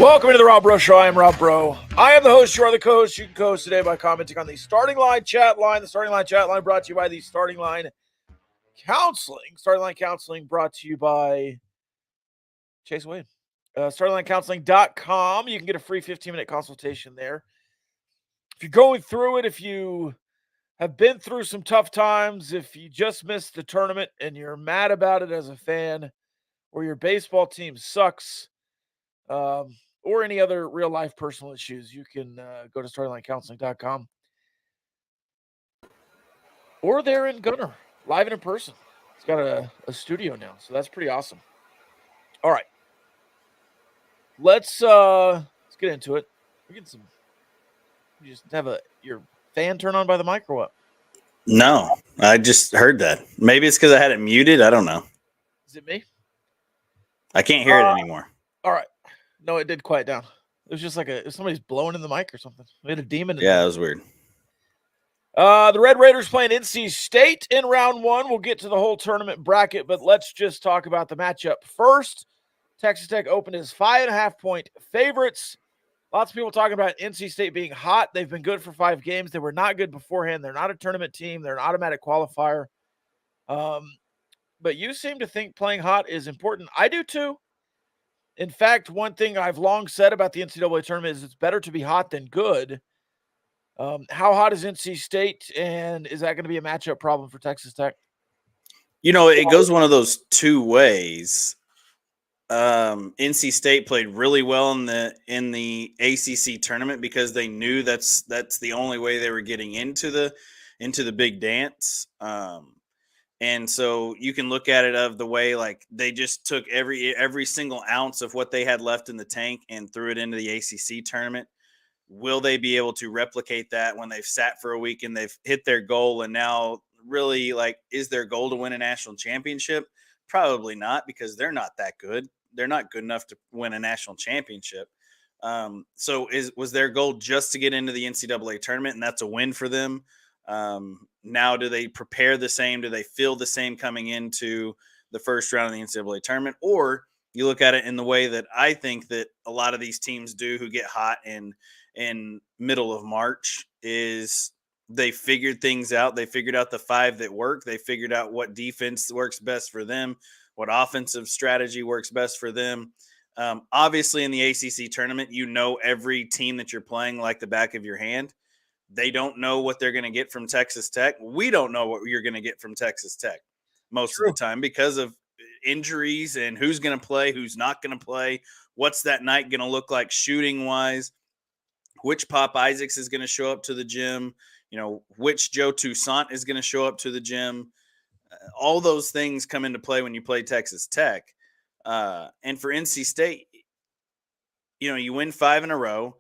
Welcome into the Rob Bro Show. I am Rob Bro. I am the host. You are the co-host. You can co-host today by commenting on the starting line chat line. The starting line chat line brought to you by the Starting Line Counseling. Starting Line Counseling brought to you by Chase Wade. StartingLineCounseling.com. You can get a free 15-minute consultation there. If you're going through it, if you have been through some tough times, if you just missed the tournament and you're mad about it as a fan, or your baseball team sucks, or any other real-life personal issues, you can go to StartingLineCounseling.com. Or they're in Gunner, live and in person. It's got a studio now, so that's pretty awesome. All right. Let's get into it. We're getting some. You just have your fan turn on by the mic or what? No, I just heard that. Maybe it's because I had it muted. I don't know. Is it me? I can't hear it anymore. All right. No, it did quiet down. It was just like somebody's blowing in the mic or something. We had a demon in Yeah, there. that was weird. The Red Raiders playing NC State in round one. We'll get to the whole tournament bracket, but let's just talk about the matchup first. Texas Tech opened as 5.5-point favorites. Lots of people talking about NC State being hot. They've been good for 5 games. They were not good beforehand. They're not a tournament team. They're an automatic qualifier. But you seem to think playing hot is important. I do too. In fact, one thing I've long said about the NCAA tournament is it's better to be hot than good. How hot is NC State, and is that going to be a matchup problem for Texas Tech? You know, it goes one of those two ways. NC State played really well in the ACC tournament because they knew that's the only way they were getting into the big dance. And so you can look at it of the way like they just took every single ounce of what they had left in the tank and threw it into the ACC tournament. Will they be able to replicate that when they've sat for a week and they've hit their goal? And now really, like, is their goal to win a national championship? Probably not, because they're not that good. They're not good enough to win a national championship. So was their goal just to get into the NCAA tournament, and that's a win for them? Now, do they prepare the same? Do they feel the same coming into the first round of the NCAA tournament? Or you look at it in the way that I think that a lot of these teams do who get hot in middle of March is they figured things out. They figured out the 5 that work. They figured out what defense works best for them, what offensive strategy works best for them. Obviously, in the ACC tournament, you know every team that you're playing like the back of your hand. They don't know what they're going to get from Texas Tech. We don't know what you're going to get from Texas Tech most of the time because of injuries and who's going to play, who's not going to play, what's that night going to look like shooting-wise, which Pop Isaacs is going to show up to the gym, which Joe Toussaint is going to show up to the gym. All those things come into play when you play Texas Tech. And for NC State, you win 5 in a row.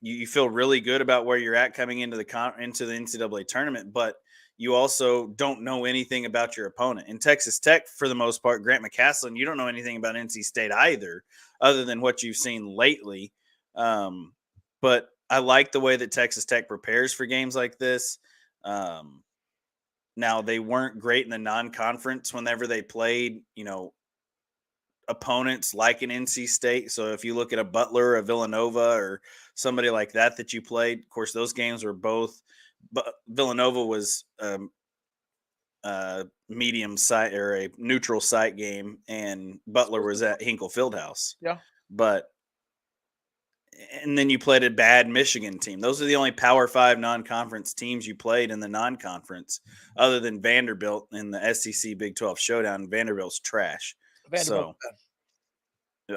You feel really good about where you're at coming into the NCAA tournament, but you also don't know anything about your opponent. In Texas Tech, for the most part, Grant McCasland, you don't know anything about NC State either, other than what you've seen lately. But I like the way that Texas Tech prepares for games like this. Now, they weren't great in the non-conference whenever they played, opponents like an NC State. So if you look at a Butler, a Villanova, or somebody like that you played, of course, those games were both. But Villanova was medium site or a neutral site game, and Butler was at Hinkle Fieldhouse. Yeah, and then you played a bad Michigan team. Those are the only Power 5 non-conference teams you played in the non-conference, other than Vanderbilt in the SEC Big 12 showdown. Vanderbilt's trash. So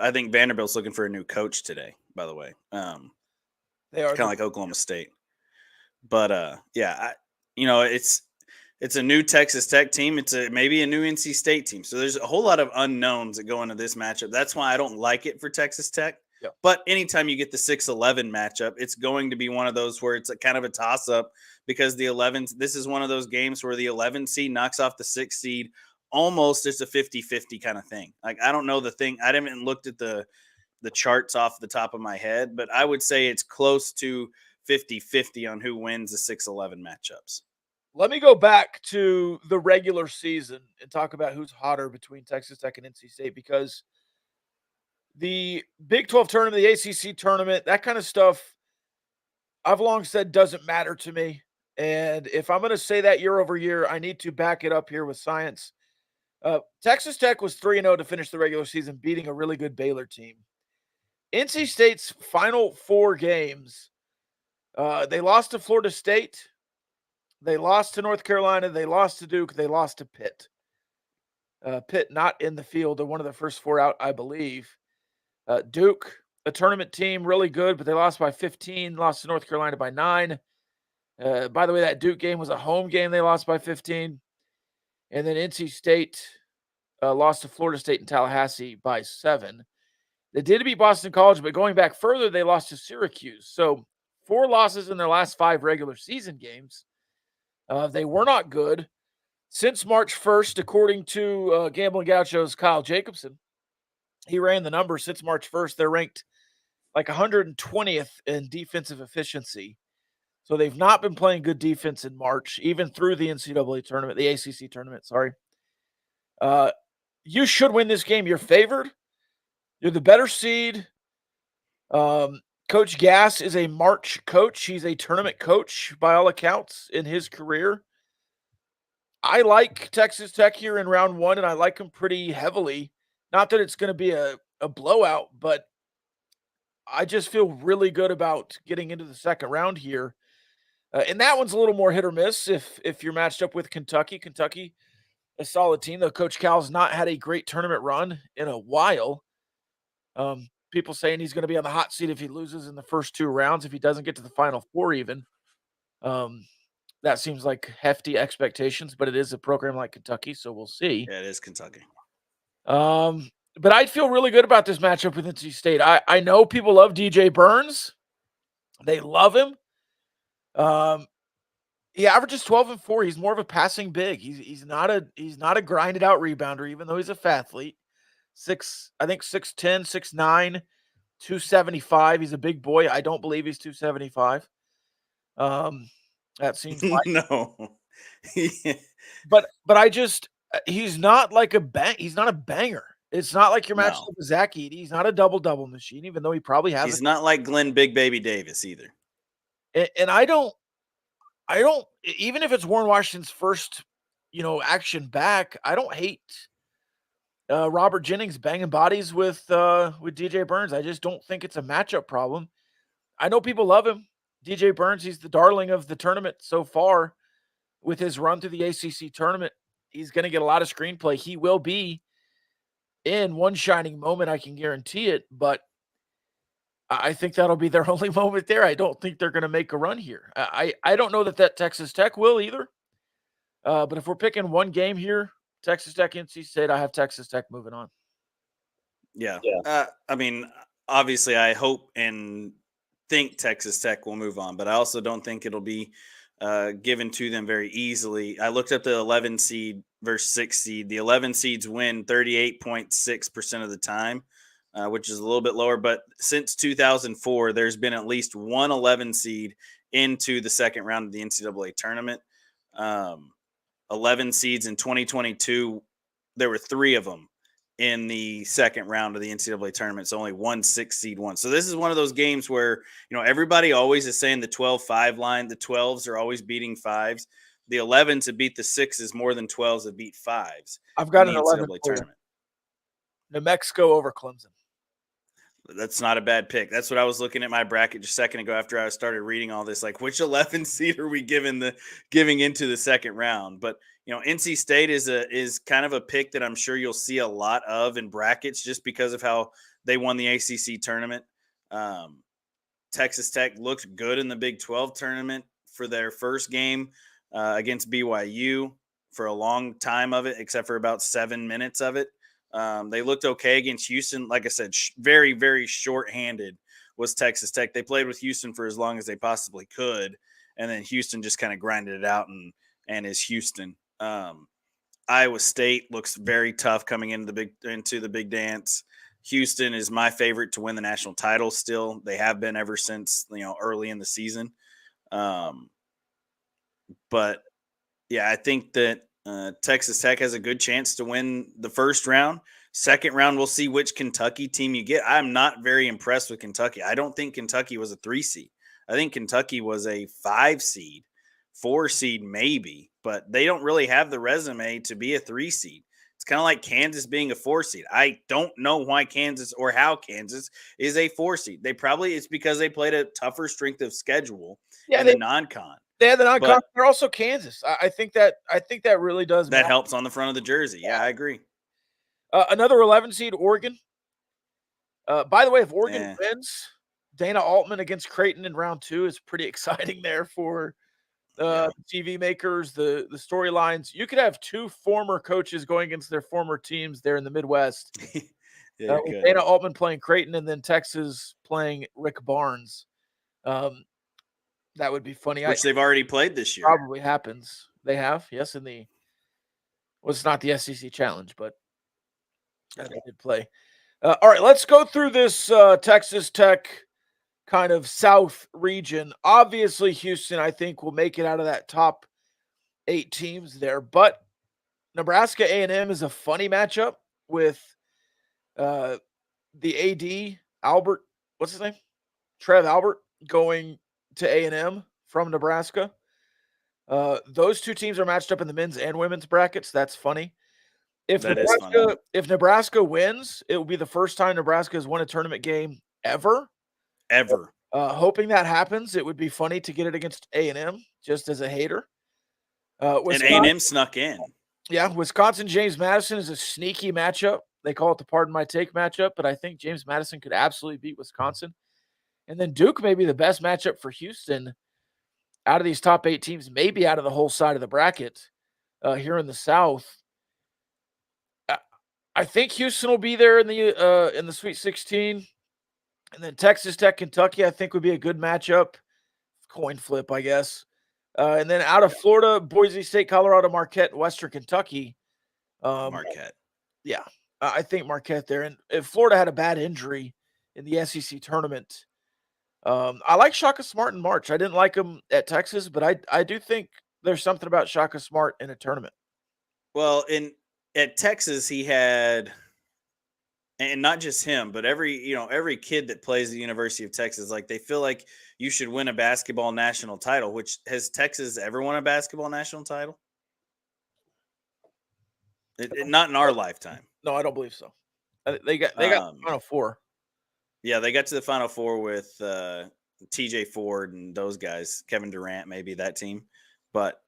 I think Vanderbilt's looking for a new coach today, by the way. They are kind of like Oklahoma State. But it's a new Texas Tech team. It's maybe a new NC State team. So there's a whole lot of unknowns that go into this matchup. That's why I don't like it for Texas Tech. Yeah. But anytime you get the 6-11 matchup, it's going to be one of those where it's kind of a toss-up because this is one of those games where the 11 seed knocks off the 6 seed. Almost it's a 50-50 kind of thing. Like, I don't know the thing. I haven't looked at the charts off the top of my head, but I would say it's close to 50-50 on who wins the 6-11 matchups. Let me go back to the regular season and talk about who's hotter between Texas Tech and NC State, because The Big 12 tournament, the ACC tournament, that kind of stuff, I've long said doesn't matter to me. And if I'm going to say that year over year, I need to back it up here with science. Texas Tech was 3-0 to finish the regular season, beating a really good Baylor team. NC State's final 4 games, they lost to Florida State, they lost to North Carolina, they lost to Duke, they lost to Pitt. Pitt not in the field, they're one of the first 4 out, I believe. Duke, a tournament team, really good, but they lost by 15, lost to North Carolina by 9. By the way, that Duke game was a home game. They lost by 15. And then NC State lost to Florida State and Tallahassee by 7. They did beat Boston College, but going back further, they lost to Syracuse. So 4 losses in their last 5 regular season games. They were not good. Since March 1st, according to Gambling Gaucho's Kyle Jacobson, he ran the numbers. Since March 1st, they're ranked like 120th in defensive efficiency. So they've not been playing good defense in March, even through the NCAA tournament, the ACC tournament, sorry. You should win this game. You're favored. You're the better seed. Coach Gass is a March coach. He's a tournament coach by all accounts in his career. I like Texas Tech here in round 1, and I like them pretty heavily. Not that it's going to be a blowout, but I just feel really good about getting into the second round here. And that one's a little more hit or miss if you're matched up with Kentucky. Kentucky, a solid team, though Coach Cal's not had a great tournament run in a while. People saying he's going to be on the hot seat if he loses in the first 2 rounds, if he doesn't get to the Final Four even. That seems like hefty expectations, but it is a program like Kentucky, so we'll see. Yeah, it is Kentucky. But I'd feel really good about this matchup with NC State. I know people love DJ Burns. They love him. He averages 12 and 4. He's more of a passing big. He's not a grinded out rebounder, even though he's a fathlete. 6'10, 6'9, 275. He's a big boy. I don't believe he's 275. That seems like No. but I just he's not like he's not a banger. It's not like you're matched up with Zach Edey. He's not a double-double machine, even though he probably has. He's not like Glenn Big Baby Davis either. And I don't even if it's Warren Washington's first, action back, I don't hate Robert Jennings banging bodies with DJ Burns. I just don't think it's a matchup problem. I know people love him. DJ Burns, he's the darling of the tournament so far with his run through the ACC tournament. He's going to get a lot of screenplay. He will be in one shining moment, I can guarantee it, but I think that'll be their only moment there. I don't think they're going to make a run here. I don't know that Texas Tech will either. But if we're picking one game here, Texas Tech, NC State, I have Texas Tech moving on. Yeah. I mean, obviously, I hope and think Texas Tech will move on, but I also don't think it'll be given to them very easily. I looked up the 11 seed versus 6 seed. The 11 seeds win 38.6% of the time, which is a little bit lower. But since 2004, there's been at least one 11 seed into the second round of the NCAA tournament. 11 seeds in 2022, there were 3 of them in the second round of the NCAA tournament. So only 1 6 seed won. So this is one of those games where, everybody always is saying the 12-5 line. The 12s are always beating 5s. The 11 to beat the 6s more than 12s to beat 5s. I've got an 11 tournament. New Mexico over Clemson. That's not a bad pick. That's what I was looking at my bracket just a second ago after I started reading all this. Like, which 11 seed are we giving into the second round? But NC State is kind of a pick that I'm sure you'll see a lot of in brackets just because of how they won the ACC tournament. Texas Tech looked good in the Big 12 tournament for their first game against BYU for a long time of it, except for about 7 minutes of it. They looked okay against Houston. Like I said, very, very short-handed was Texas Tech. They played with Houston for as long as they possibly could, and then Houston just kind of grinded it out and is Houston. Iowa State looks very tough coming into the big dance. Houston is my favorite to win the national title still. They have been ever since, early in the season. But yeah, I think that Texas Tech has a good chance to win the first round. Second round, we'll see which Kentucky team you get. I'm not very impressed with Kentucky. I don't think Kentucky was a 3 seed. I think Kentucky was a 5 seed, 4 seed maybe, but they don't really have the resume to be a 3 seed. It's kind of like Kansas being a 4 seed. I don't know why Kansas or how Kansas is a 4 seed. It's because they played a tougher strength of schedule in the non-con. They had the non-con. They're also Kansas. I think that really does that matter. Helps on the front of the jersey. Yeah, I agree. Another 11 seed, Oregon. By the way, if Oregon wins, Dana Altman against Creighton in round 2 is pretty exciting there for the TV makers, the storylines. You could have 2 former coaches going against their former teams there in the Midwest. Dana Altman playing Creighton and then Texas playing Rick Barnes. That would be funny. Which they've already played this year. Probably happens. They have, yes, it's not the SEC Challenge, but they did play. All right, let's go through this Texas Tech kind of South region. Obviously, Houston, I think, will make it out of that top 8 teams there, but Nebraska A&M is a funny matchup with the AD, Albert, what's his name? Trev Albert going to A&M from Nebraska. Those 2 teams are matched up in the men's and women's brackets. That's funny. If Nebraska wins, it will be the first time Nebraska has won a tournament game ever. Hoping that happens. It would be funny to get it against A&M, just as a hater. And A&M snuck in. Yeah, Wisconsin James Madison is a sneaky matchup. They call it the pardon my take matchup, but I think James Madison could absolutely beat Wisconsin. And then Duke may be the best matchup for Houston out of these top 8 teams, maybe out of the whole side of the bracket here in the South. I think Houston will be there in the Sweet 16. And then Texas Tech, Kentucky, I think would be a good matchup. Coin flip, I guess. And then out of Florida, Boise State, Colorado, Marquette, Western Kentucky. Marquette. Yeah, I think Marquette there. And if Florida had a bad injury in the SEC tournament, I like Shaka Smart in March. I didn't like him at Texas, but I do think there's something about Shaka Smart in a tournament. Well, at Texas, he had, and not just him, but every kid that plays at the University of Texas, like they feel like you should win a basketball national title. Which has Texas ever won a basketball national title? Not in our lifetime. No, I don't believe so. They got Final Four. Yeah, they got to the Final Four with TJ Ford and those guys, Kevin Durant, maybe that team. But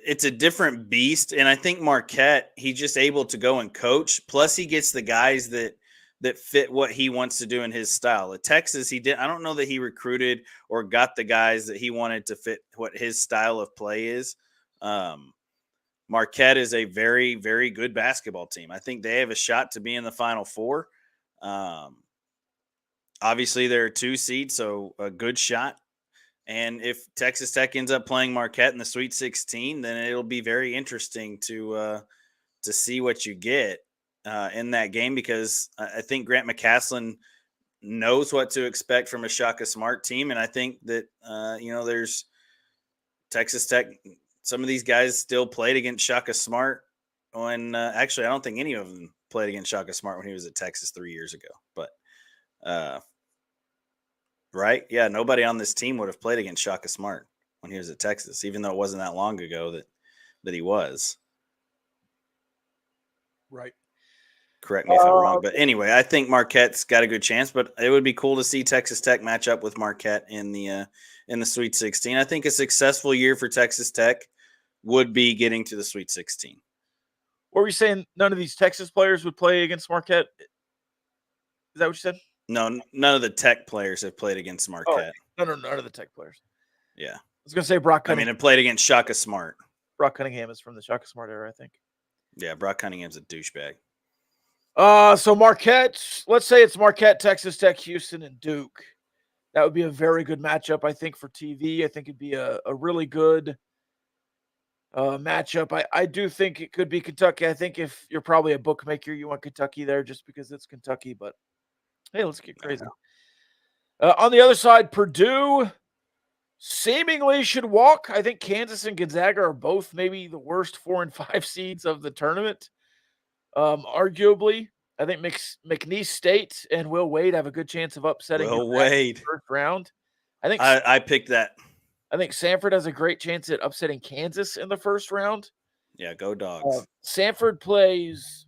it's a different beast. And I think Marquette, he's just able to go and coach. Plus, he gets the guys that fit what he wants to do in his style. At Texas, I don't know that he recruited or got the guys that he wanted to fit what his style of play is. Marquette is a very, very good basketball team. I think they have a shot to be in the Final Four. Obviously, they're a 2 seed, so a good shot. And if Texas Tech ends up playing Marquette in the Sweet 16, then it'll be very interesting to see what you get in that game, because I think Grant McCasland knows what to expect from a Shaka Smart team. And I think that, there's Texas Tech. Some of these guys still played against Shaka Smart when actually, I don't think any of them played against Shaka Smart when he was at Texas 3 years ago. But right? Yeah, nobody on this team would have played against Shaka Smart when he was at Texas, even though it wasn't that long ago that he was. Right. Correct me if I'm wrong. But anyway, I think Marquette's got a good chance, but it would be cool to see Texas Tech match up with Marquette in the Sweet 16. I think a successful year for Texas Tech would be getting to the Sweet 16. What were you saying? None of these Texas players would play against Marquette? Is that what you said? No, none of the Tech players have played against Marquette. Oh, no, none of the Tech players. Yeah. I was going to say Brock Cunningham. It played against Shaka Smart. Brock Cunningham is from the Shaka Smart era, I think. Yeah, Brock Cunningham's a douchebag. So Marquette, let's say it's Marquette, Texas Tech, Houston, and Duke. That would be a very good matchup, I think, for TV. I think it'd be a really good matchup. I do think it could be Kentucky. I think if you're probably a bookmaker, you want Kentucky there just because it's Kentucky. But, hey, let's get crazy. On the other side, Purdue, seemingly should walk. I think Kansas and Gonzaga are both maybe the worst 4 and 5 seeds of the tournament. Arguably, I think McNeese State and Will Wade have a good chance of upsetting Will Gonzaga in Wade. the first round. I think I picked that. I think Sanford has a great chance at upsetting Kansas in the first round. Yeah, go Dogs. Sanford plays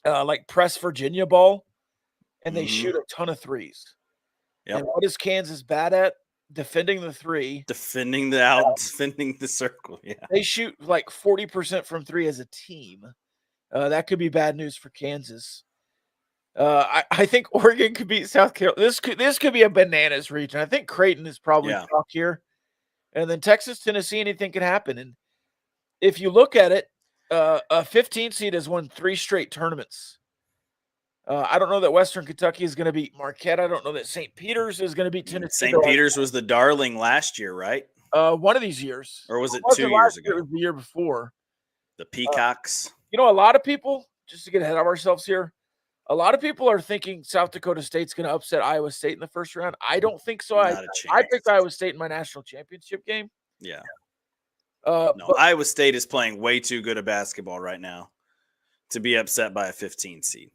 like press Virginia ball, and they shoot a ton of threes. Yep. And what is Kansas bad at? Defending the three. Defending the circle. Yeah. They shoot like 40% from three as a team. That could be bad news for Kansas. I think Oregon could beat South Carolina. This could be a bananas region. I think Creighton is probably chalk here. And then Texas, Tennessee, anything can happen. And if you look at it, a 15 seed has won 3 straight tournaments. I don't know that Western Kentucky is going to beat Marquette. I don't know that St. Peter's is going to beat Tennessee. St. Peter's was the darling last year, right? One of these years. Or was it 2 years ago? It was the year before. The Peacocks. A lot of people, just to get ahead of ourselves here, a lot of people are thinking South Dakota State's going to upset Iowa State in the first round. I don't think so. I picked Iowa State in my national championship game. Yeah. No, Iowa State is playing way too good at basketball right now to be upset by a 15 seed.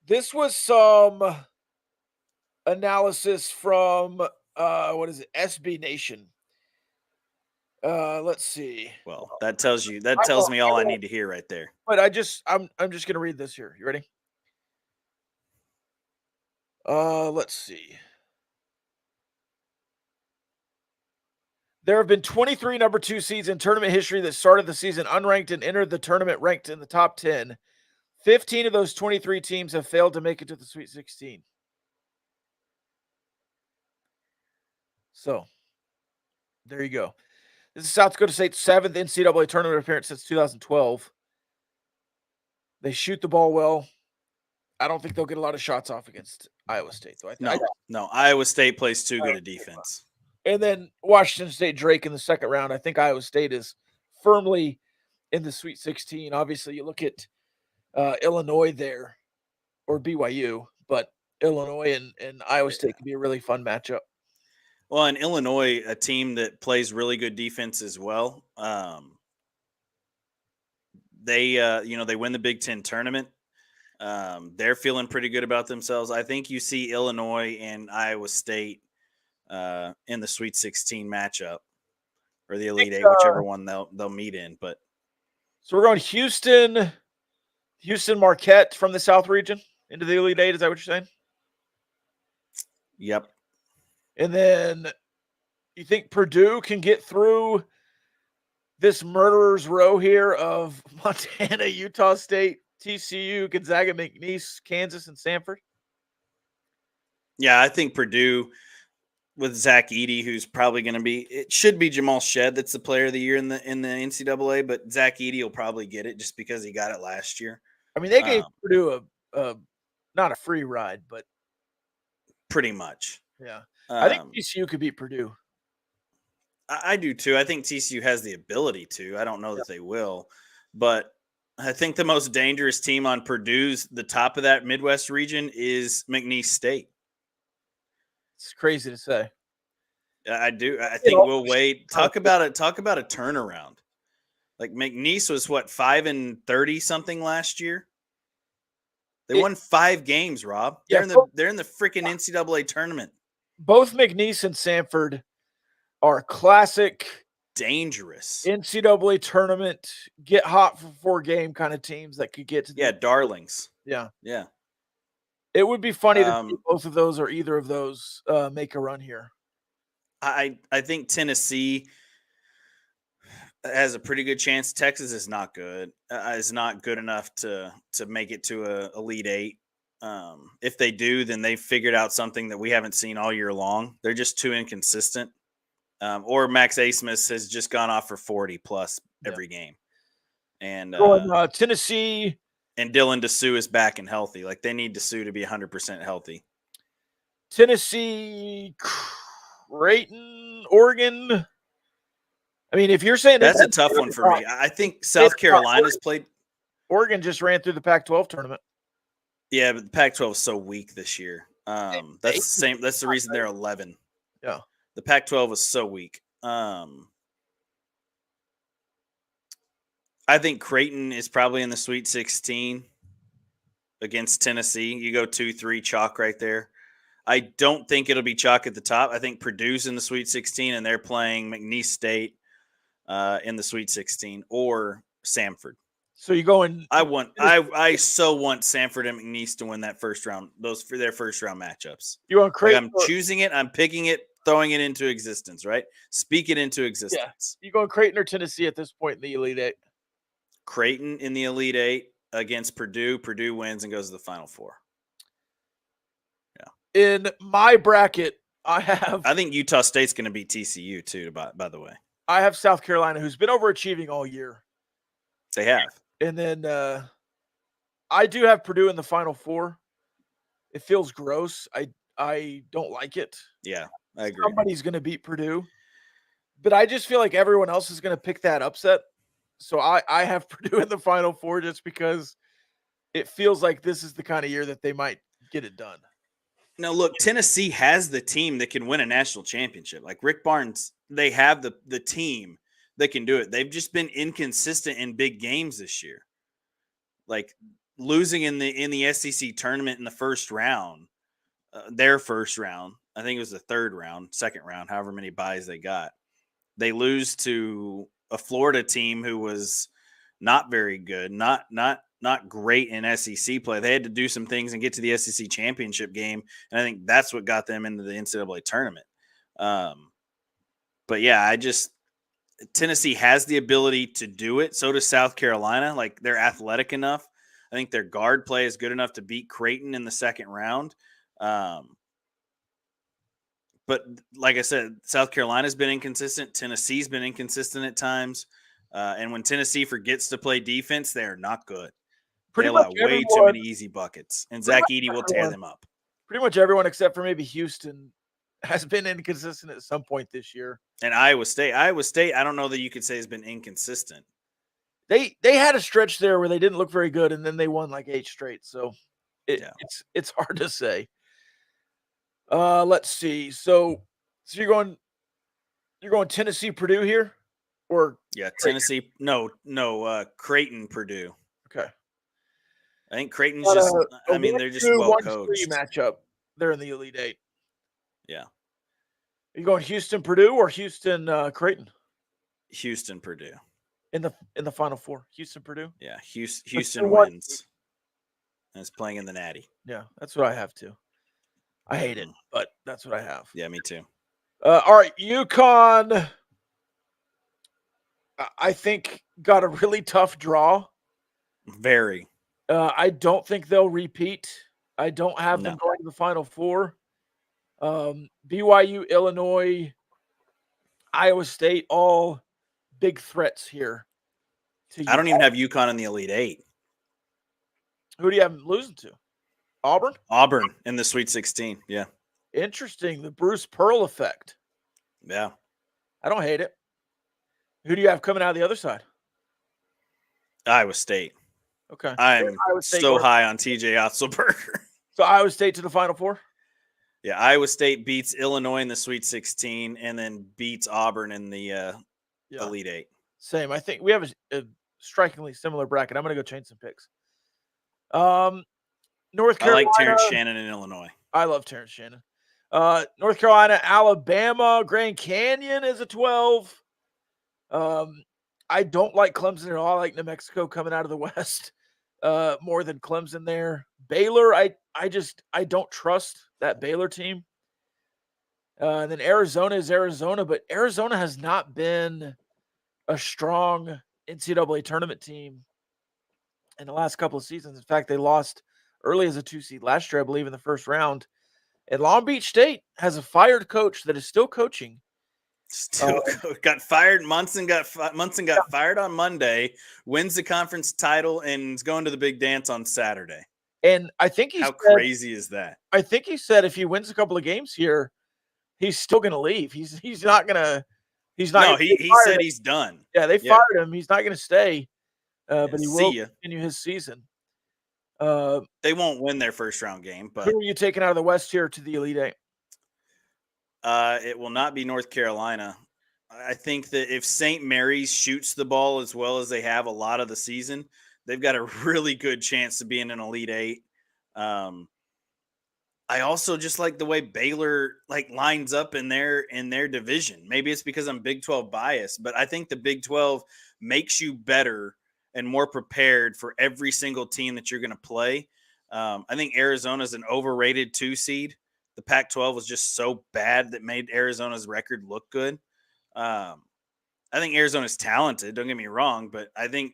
This was some analysis from SB Nation. Let's see. Well, that tells me all I need to hear right there. But I'm just going to read this here. You ready? Let's see. There have been 23 number 2 seeds in tournament history that started the season unranked and entered the tournament ranked in the top 10. 15 of those 23 teams have failed to make it to the Sweet 16. So, there you go. This is South Dakota State's 7th NCAA tournament appearance since 2012. They shoot the ball well. I don't think they'll get a lot of shots off against Iowa State. So no. Iowa State plays too good a defense. And then Washington State Drake in the second round. I think Iowa State is firmly in the Sweet 16. Obviously, you look at Illinois there, or BYU, but Illinois and Iowa State can be a really fun matchup. Well, in Illinois, a team that plays really good defense as well. They win the Big Ten tournament. They're feeling pretty good about themselves. I think you see Illinois and Iowa State in the Sweet 16 matchup, or the Elite Eight, whichever one they'll meet in. But so we're going Houston, Marquette from the South region into the Elite Eight. Is that what you're saying? Yep. And then you think Purdue can get through this murderer's row here of Montana, Utah State, TCU, Gonzaga, McNeese, Kansas, and Sanford? Yeah, I think Purdue with Zach Edey, who's probably going to be – it should be Jamal Shedd that's the player of the year in the NCAA, but Zach Edey will probably get it just because he got it last year. I mean, they gave Purdue not a free ride, but – pretty much. Yeah. I think TCU could beat Purdue. I do too. I think TCU has the ability to. I don't know that they will. But I think the most dangerous team on Purdue's, the top of that Midwest region, is McNeese State. It's crazy to say. I do. I think Will Wade, talk about a turnaround. Like McNeese was 5-30 something last year. They won 5 games, Rob. They're in the freaking NCAA tournament. Both McNeese and Sanford are classic, dangerous NCAA tournament, get hot for 4 game kind of teams that could get to darlings. Yeah. It would be funny to see both of those or either of those make a run here. I think Tennessee has a pretty good chance. Texas is not good. Is not good enough to make it to a Elite Eight. If they do, then they figured out something that we haven't seen all year long. They're just too inconsistent. Or Max Asmus has just gone off for 40 plus every game. And Tennessee and Dylan Dessou is back and healthy. Like they need Dessou to be 100% healthy. Tennessee, Creighton, Oregon. I mean, if you're saying that's a tough one for me. I think South Carolina's played. Oregon just ran through the Pac-12 tournament. Yeah, but the Pac-12 is so weak this year. That's the same. That's the reason they're 11. Yeah, The Pac-12 was so weak. I think Creighton is probably in the Sweet 16 against Tennessee. You go 2-3 chalk right there. I don't think it'll be chalk at the top. I think Purdue's in the Sweet 16 and they're playing McNeese State in the Sweet 16 or Samford. So you going? I so want Samford and McNeese to win that first round. Those for their first round matchups. You want Creighton? I'm choosing it. I'm picking it. Throwing it into existence. Right. Speak it into existence. Yeah. You going Creighton or Tennessee at this point in the Elite Eight? Creighton in the Elite Eight against Purdue. Purdue wins and goes to the Final Four. Yeah. In my bracket, I think Utah State's going to beat TCU too. By the way, I have South Carolina, who's been overachieving all year. They have. And then I do have Purdue in the Final Four. It feels gross. I don't like it. Yeah, I agree. Somebody's going to beat Purdue. But I just feel like everyone else is going to pick that upset. So I have Purdue in the Final Four just because it feels like this is the kind of year that they might get it done. Now, look, Tennessee has the team that can win a national championship. Like Rick Barnes, they have the team that can do it. They've just been inconsistent in big games this year. Like losing in the SEC tournament in the first round, their first round. I think it was the second round, however many buys they got. They lose to a Florida team who was not very good, not great in SEC play. They had to do some things and get to the SEC championship game, and I think that's what got them into the NCAA tournament. But yeah, Tennessee has the ability to do it. So does South Carolina. Like they're athletic enough. I think their guard play is good enough to beat Creighton in the second round. But like I said, South Carolina's been inconsistent. Tennessee's been inconsistent at times. And when Tennessee forgets to play defense, they are not good. They allow way too many easy buckets. And Zach Edey will tear them up. Pretty much everyone except for maybe Houston has been inconsistent at some point this year. And Iowa State, I don't know that you could say has been inconsistent. They had a stretch there where they didn't look very good, and then they won like 8 straight. So it's hard to say. Let's see. So you're going Tennessee, Purdue here, or Tennessee? No, Creighton, Purdue. Okay. I think Creighton's just. I mean, they're just well coached. Matchup. They're in the Elite Eight. Yeah. Are you going Houston, Purdue, or Houston, Creighton? Houston, Purdue. In the Final Four, Houston, Purdue. Yeah, Houston wins. And it's playing in the Natty. Yeah, that's what I have too. I hate it, but that's what I have. Yeah, me too. All right, UConn. I think got a really tough draw. Very. I don't think they'll repeat. I don't have them going to the Final Four. BYU, Illinois, Iowa State, all big threats here. I don't even have UConn in the Elite Eight. Who do you have them losing to? Auburn? Auburn in the Sweet 16, yeah. Interesting, the Bruce Pearl effect. Yeah. I don't hate it. Who do you have coming out of the other side? Iowa State. Okay. I'm so high on TJ Otzelberger. So Iowa State to the Final Four? Yeah, Iowa State beats Illinois in the Sweet 16 and then beats Auburn in the Elite Eight. Same. I think we have a strikingly similar bracket. I'm going to go change some picks. North Carolina. I like Terrence Shannon in Illinois. I love Terrence Shannon. North Carolina, Alabama, Grand Canyon is a 12. I don't like Clemson at all. I like New Mexico coming out of the West more than Clemson there. Baylor, I don't trust that Baylor team. And then Arizona is Arizona, but Arizona has not been a strong NCAA tournament team in the last couple of seasons. In fact, they lost early as a 2 seed last year, I believe, in the first round. And Long Beach State has a fired coach that is still coaching. Got fired. Munson got fired on Monday, wins the conference title, and is going to the big dance on Saturday. And I think crazy is that? I think he said if he wins a couple of games here, he's still going to leave. He's not going to. He's not. No, he said he's done. Yeah, they fired him. He's not going to stay, but he will continue his season. They won't win their first round game. But who are you taking out of the West here to the Elite Eight? It will not be North Carolina. I think that if St. Mary's shoots the ball as well as they have a lot of the season, they've got a really good chance to be in an Elite Eight. I also just like the way Baylor lines up in their division. Maybe it's because I'm Big 12 biased, but I think the Big 12 makes you better and more prepared for every single team that you're going to play. I think Arizona is an overrated 2 seed. The Pac-12 was just so bad that made Arizona's record look good. I think Arizona's talented, don't get me wrong, but I think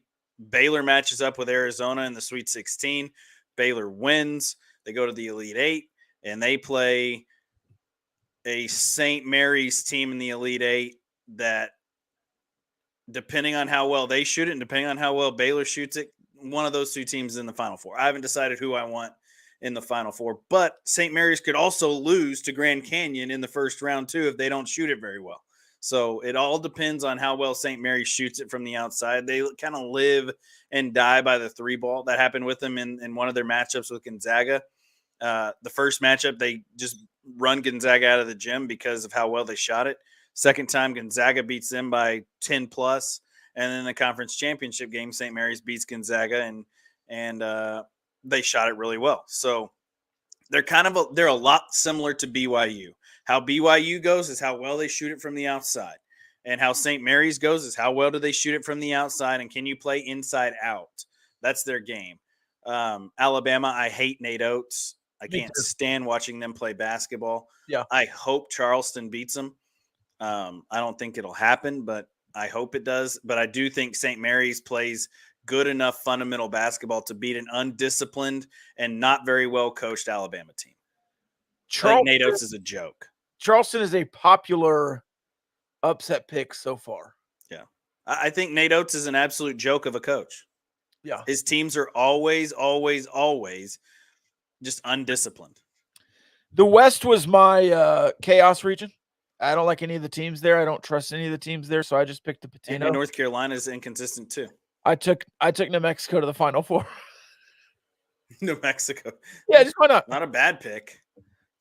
Baylor matches up with Arizona in the Sweet 16. Baylor wins. They go to the Elite Eight, and they play a St. Mary's team in the Elite Eight that, depending on how well they shoot it and depending on how well Baylor shoots it, one of those 2 teams is in the Final Four. I haven't decided who I want in the Final Four, but St. Mary's could also lose to Grand Canyon in the first round too if they don't shoot it very well. So it all depends on how well St. Mary's shoots it from the outside. They kind of live and die by the 3 ball. That happened with them in one of their matchups with Gonzaga. The first matchup, they just run Gonzaga out of the gym because of how well they shot it. Second time, Gonzaga beats them by 10 plus. And then the conference championship game, St. Mary's beats Gonzaga, and they shot it really well. So they're they're a lot similar to BYU. How BYU goes is how well they shoot it from the outside. And how St. Mary's goes is how well do they shoot it from the outside, and can you play inside out? That's their game. Alabama, I hate Nate Oates. I can't stand watching them play basketball. Yeah. I hope Charleston beats them. I don't think it'll happen, but I hope it does. But I do think St. Mary's plays good enough fundamental basketball to beat an undisciplined and not very well coached Alabama team. I think Nate Oates is a joke. Charleston is a popular upset pick so far. Yeah. I think Nate Oates is an absolute joke of a coach. Yeah. His teams are always just undisciplined. The West was my chaos region. I don't like any of the teams there. I don't trust any of the teams there, so I just picked the Patino. And North Carolina is inconsistent too. I took New Mexico to the Final Four. New Mexico. Yeah, just why not? Not a bad pick.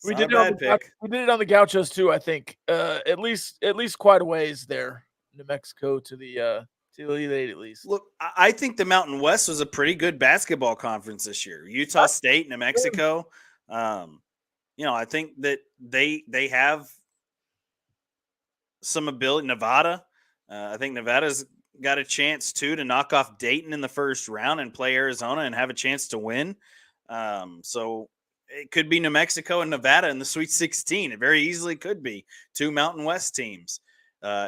We did it on the Gauchos too, I think. At least quite a ways there. New Mexico to the Elite Eight at least. Look, I think the Mountain West was a pretty good basketball conference this year. Utah State, New Mexico. I think that they have some ability. Nevada. I think Nevada's got a chance too to knock off Dayton in the first round and play Arizona and have a chance to win. So it could be New Mexico and Nevada in the Sweet 16. It very easily could be 2 Mountain West teams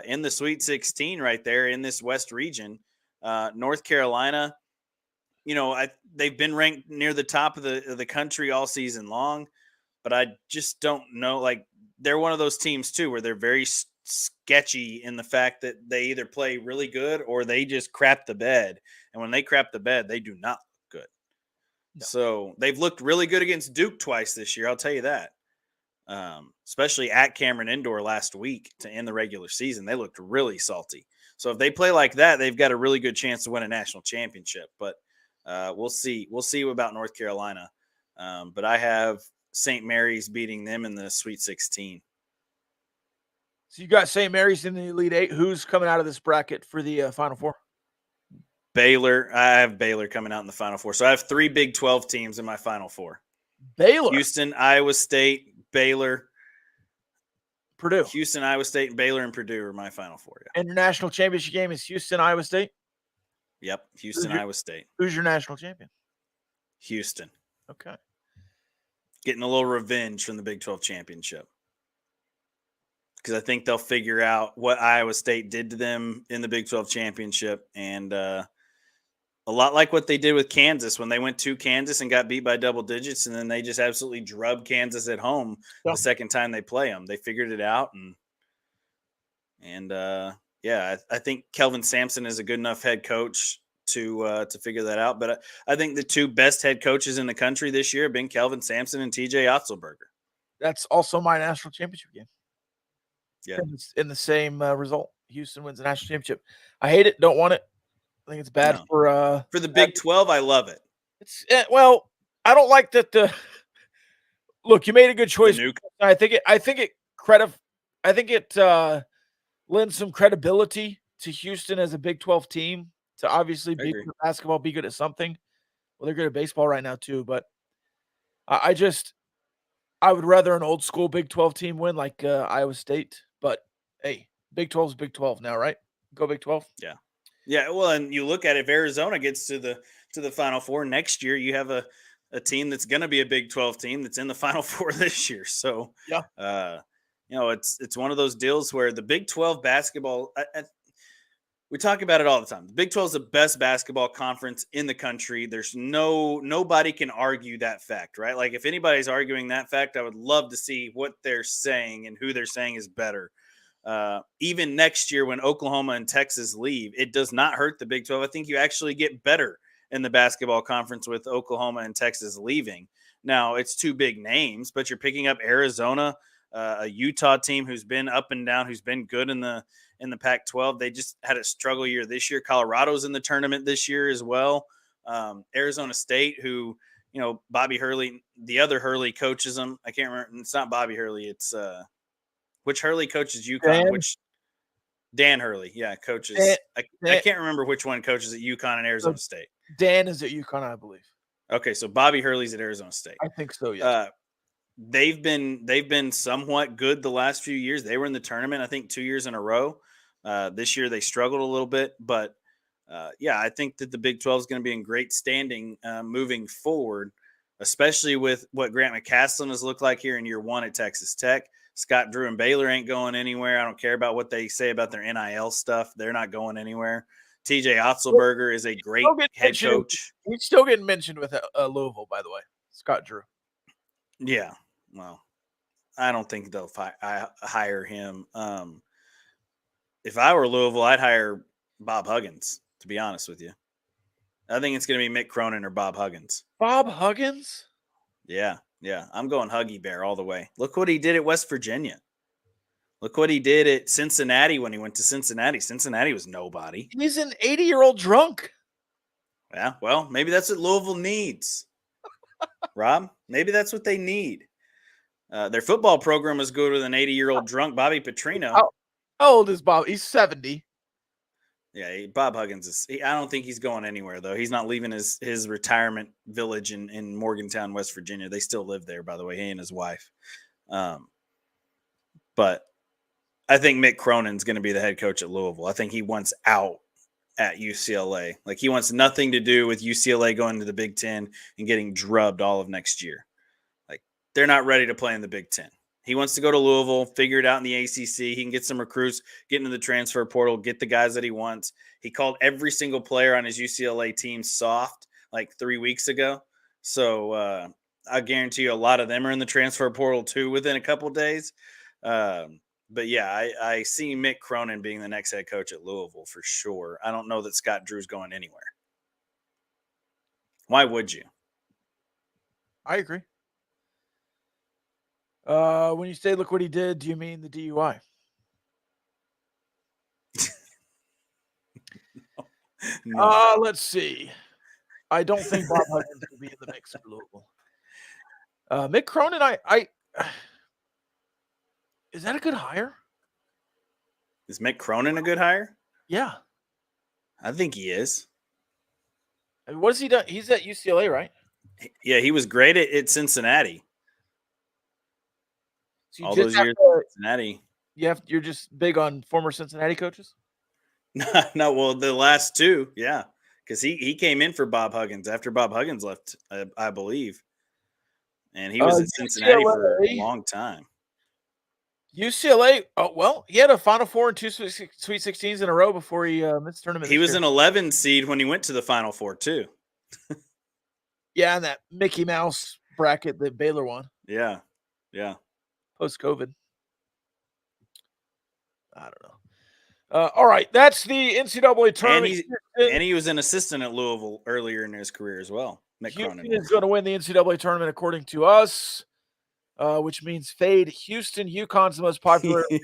in the Sweet 16 right there in this West region. North Carolina, they've been ranked near the top of the country all season long, but I just don't know. Like, they're one of those teams too where they're very sketchy in the fact that they either play really good or they just crap the bed. And when they crap the bed, they do not look good. No. So they've looked really good against Duke twice this year. I'll tell you that. Especially at Cameron Indoor last week to end the regular season. They looked really salty. So if they play like that, they've got a really good chance to win a national championship. But we'll see. We'll see about North Carolina. But I have St. Mary's beating them in the Sweet 16. So you got St. Mary's in the Elite Eight. Who's coming out of this bracket for the Final Four? Baylor. I have Baylor coming out in the Final Four. So I have 3 Big 12 teams in my Final Four. Baylor. Houston, Iowa State, Baylor. Purdue. Houston, Iowa State, and Baylor and Purdue are my Final Four. Yeah. And your national championship game is Houston, Iowa State? Yep. Houston, Iowa State. Who's your national champion? Houston. Okay. Getting a little revenge from the Big 12 championship. Because I think they'll figure out what Iowa State did to them in the Big 12 championship. And a lot like what they did with Kansas when they went to Kansas and got beat by double digits. And then they just absolutely drubbed Kansas at home the second time they play them. They figured it out. I think Kelvin Sampson is a good enough head coach to figure that out. But I think the 2 best head coaches in the country this year have been Kelvin Sampson and TJ Otzelberger. That's also my national championship game. Yeah. In the same result. Houston wins the national championship. I hate it. Don't want it. I think it's bad for the Big 12. I love it. It's I don't like that. Look, you made a good choice. I think it I think it lends some credibility to Houston as a Big 12 team to obviously be good at basketball, be good at something. Well, they're good at baseball right now too, but I would rather an old school Big 12 team win like Iowa State. But hey, Big 12 is Big 12 now, right? Go Big 12. Yeah. Yeah. Well, and you look at it, if Arizona gets to the Final Four next year, you have a team that's going to be a Big 12 team that's in the Final Four this year. So, Yeah. It's one of those deals where the Big 12 basketball, we talk about it all the time. The Big 12 is the best basketball conference in the country. There's nobody can argue that fact, right? Like if anybody's arguing that fact, I would love to see what they're saying and who they're saying is better. Even next year when Oklahoma and Texas leave, it does not hurt the Big 12. I think you actually get better in the basketball conference with Oklahoma and Texas leaving. Now it's two big names, but you're picking up Arizona, a Utah team who's been up and down, who's been good in the Pac-12. They just had a struggle year this year. Colorado's in the tournament this year as well. Arizona State, who, Bobby Hurley, the other Hurley coaches them. I can't remember. It's not Bobby Hurley. It's which Hurley coaches UConn? Dan Hurley. Yeah, coaches. I can't remember which one coaches at UConn and Arizona State. Dan is at UConn, I believe. Okay, so Bobby Hurley's at Arizona State. I think so, yes. They've been somewhat good the last few years. They were in the tournament, I think, 2 years in a row. This year they struggled a little bit, but I think that the Big 12 is going to be in great standing moving forward, especially with what Grant McCasland has looked like here in year one at Texas Tech. Scott Drew and Baylor ain't going anywhere. I don't care about what they say about their NIL stuff. They're not going anywhere. TJ Otzelberger is a great head coach. He's still getting mentioned with Louisville, by the way. Scott Drew. Yeah. Well, I don't think they'll hire him. If I were Louisville, I'd hire Bob Huggins, to be honest with you. I think it's going to be Mick Cronin or Bob Huggins. Bob Huggins? Yeah. I'm going Huggy Bear all the way. Look what he did at West Virginia. Look what he did at Cincinnati when he went to Cincinnati. Cincinnati was nobody. He's an 80-year-old drunk. Yeah, well, maybe that's what Louisville needs. Rob, maybe that's what they need. Their football program is good with an 80-year-old drunk Bobby Petrino. How old is Bob? He's 70. Yeah, Bob Huggins is. I don't think he's going anywhere though. He's not leaving his retirement village in Morgantown, West Virginia. They still live there, by the way. He and his wife. But I think Mick Cronin's going to be the head coach at Louisville. I think he wants out at UCLA. Like he wants nothing to do with UCLA going to the Big Ten and getting drubbed all of next year. Like they're not ready to play in the Big Ten. He wants to go to Louisville, figure it out in the ACC. He can get some recruits, get into the transfer portal, get the guys that he wants. He called every single player on his UCLA team soft like 3 weeks ago. So I guarantee you a lot of them are in the transfer portal too within a couple of days. But yeah, I see Mick Cronin being the next head coach at Louisville for sure. I don't know that Scott Drew's going anywhere. Why would you? I agree. When you say look what he did, do you mean the DUI? No. Let's see. I don't think Bob Huggins will be in the mix for Louisville. Mick Cronin, is that a good hire? Is Mick Cronin a good hire? Yeah. I think he is. I mean, what has he done? He's at UCLA, right? Yeah, he was great at Cincinnati. So all those years at Cincinnati. You're just big on former Cincinnati coaches? No, well, the last two, yeah. Because he came in for Bob Huggins after Bob Huggins left, I believe. And he was at Cincinnati for a long time. UCLA, he had a Final Four and 2 Sweet 16s in a row before he missed tournament. He was an 11 seed when he went to the Final Four, too. Yeah, and that Mickey Mouse bracket that Baylor won. Yeah. Post-COVID. I don't know. All right, that's the NCAA tournament. And he was an assistant at Louisville earlier in his career as well. Houston is going to win the NCAA tournament according to us, which means fade Houston. UConn's the most popular pick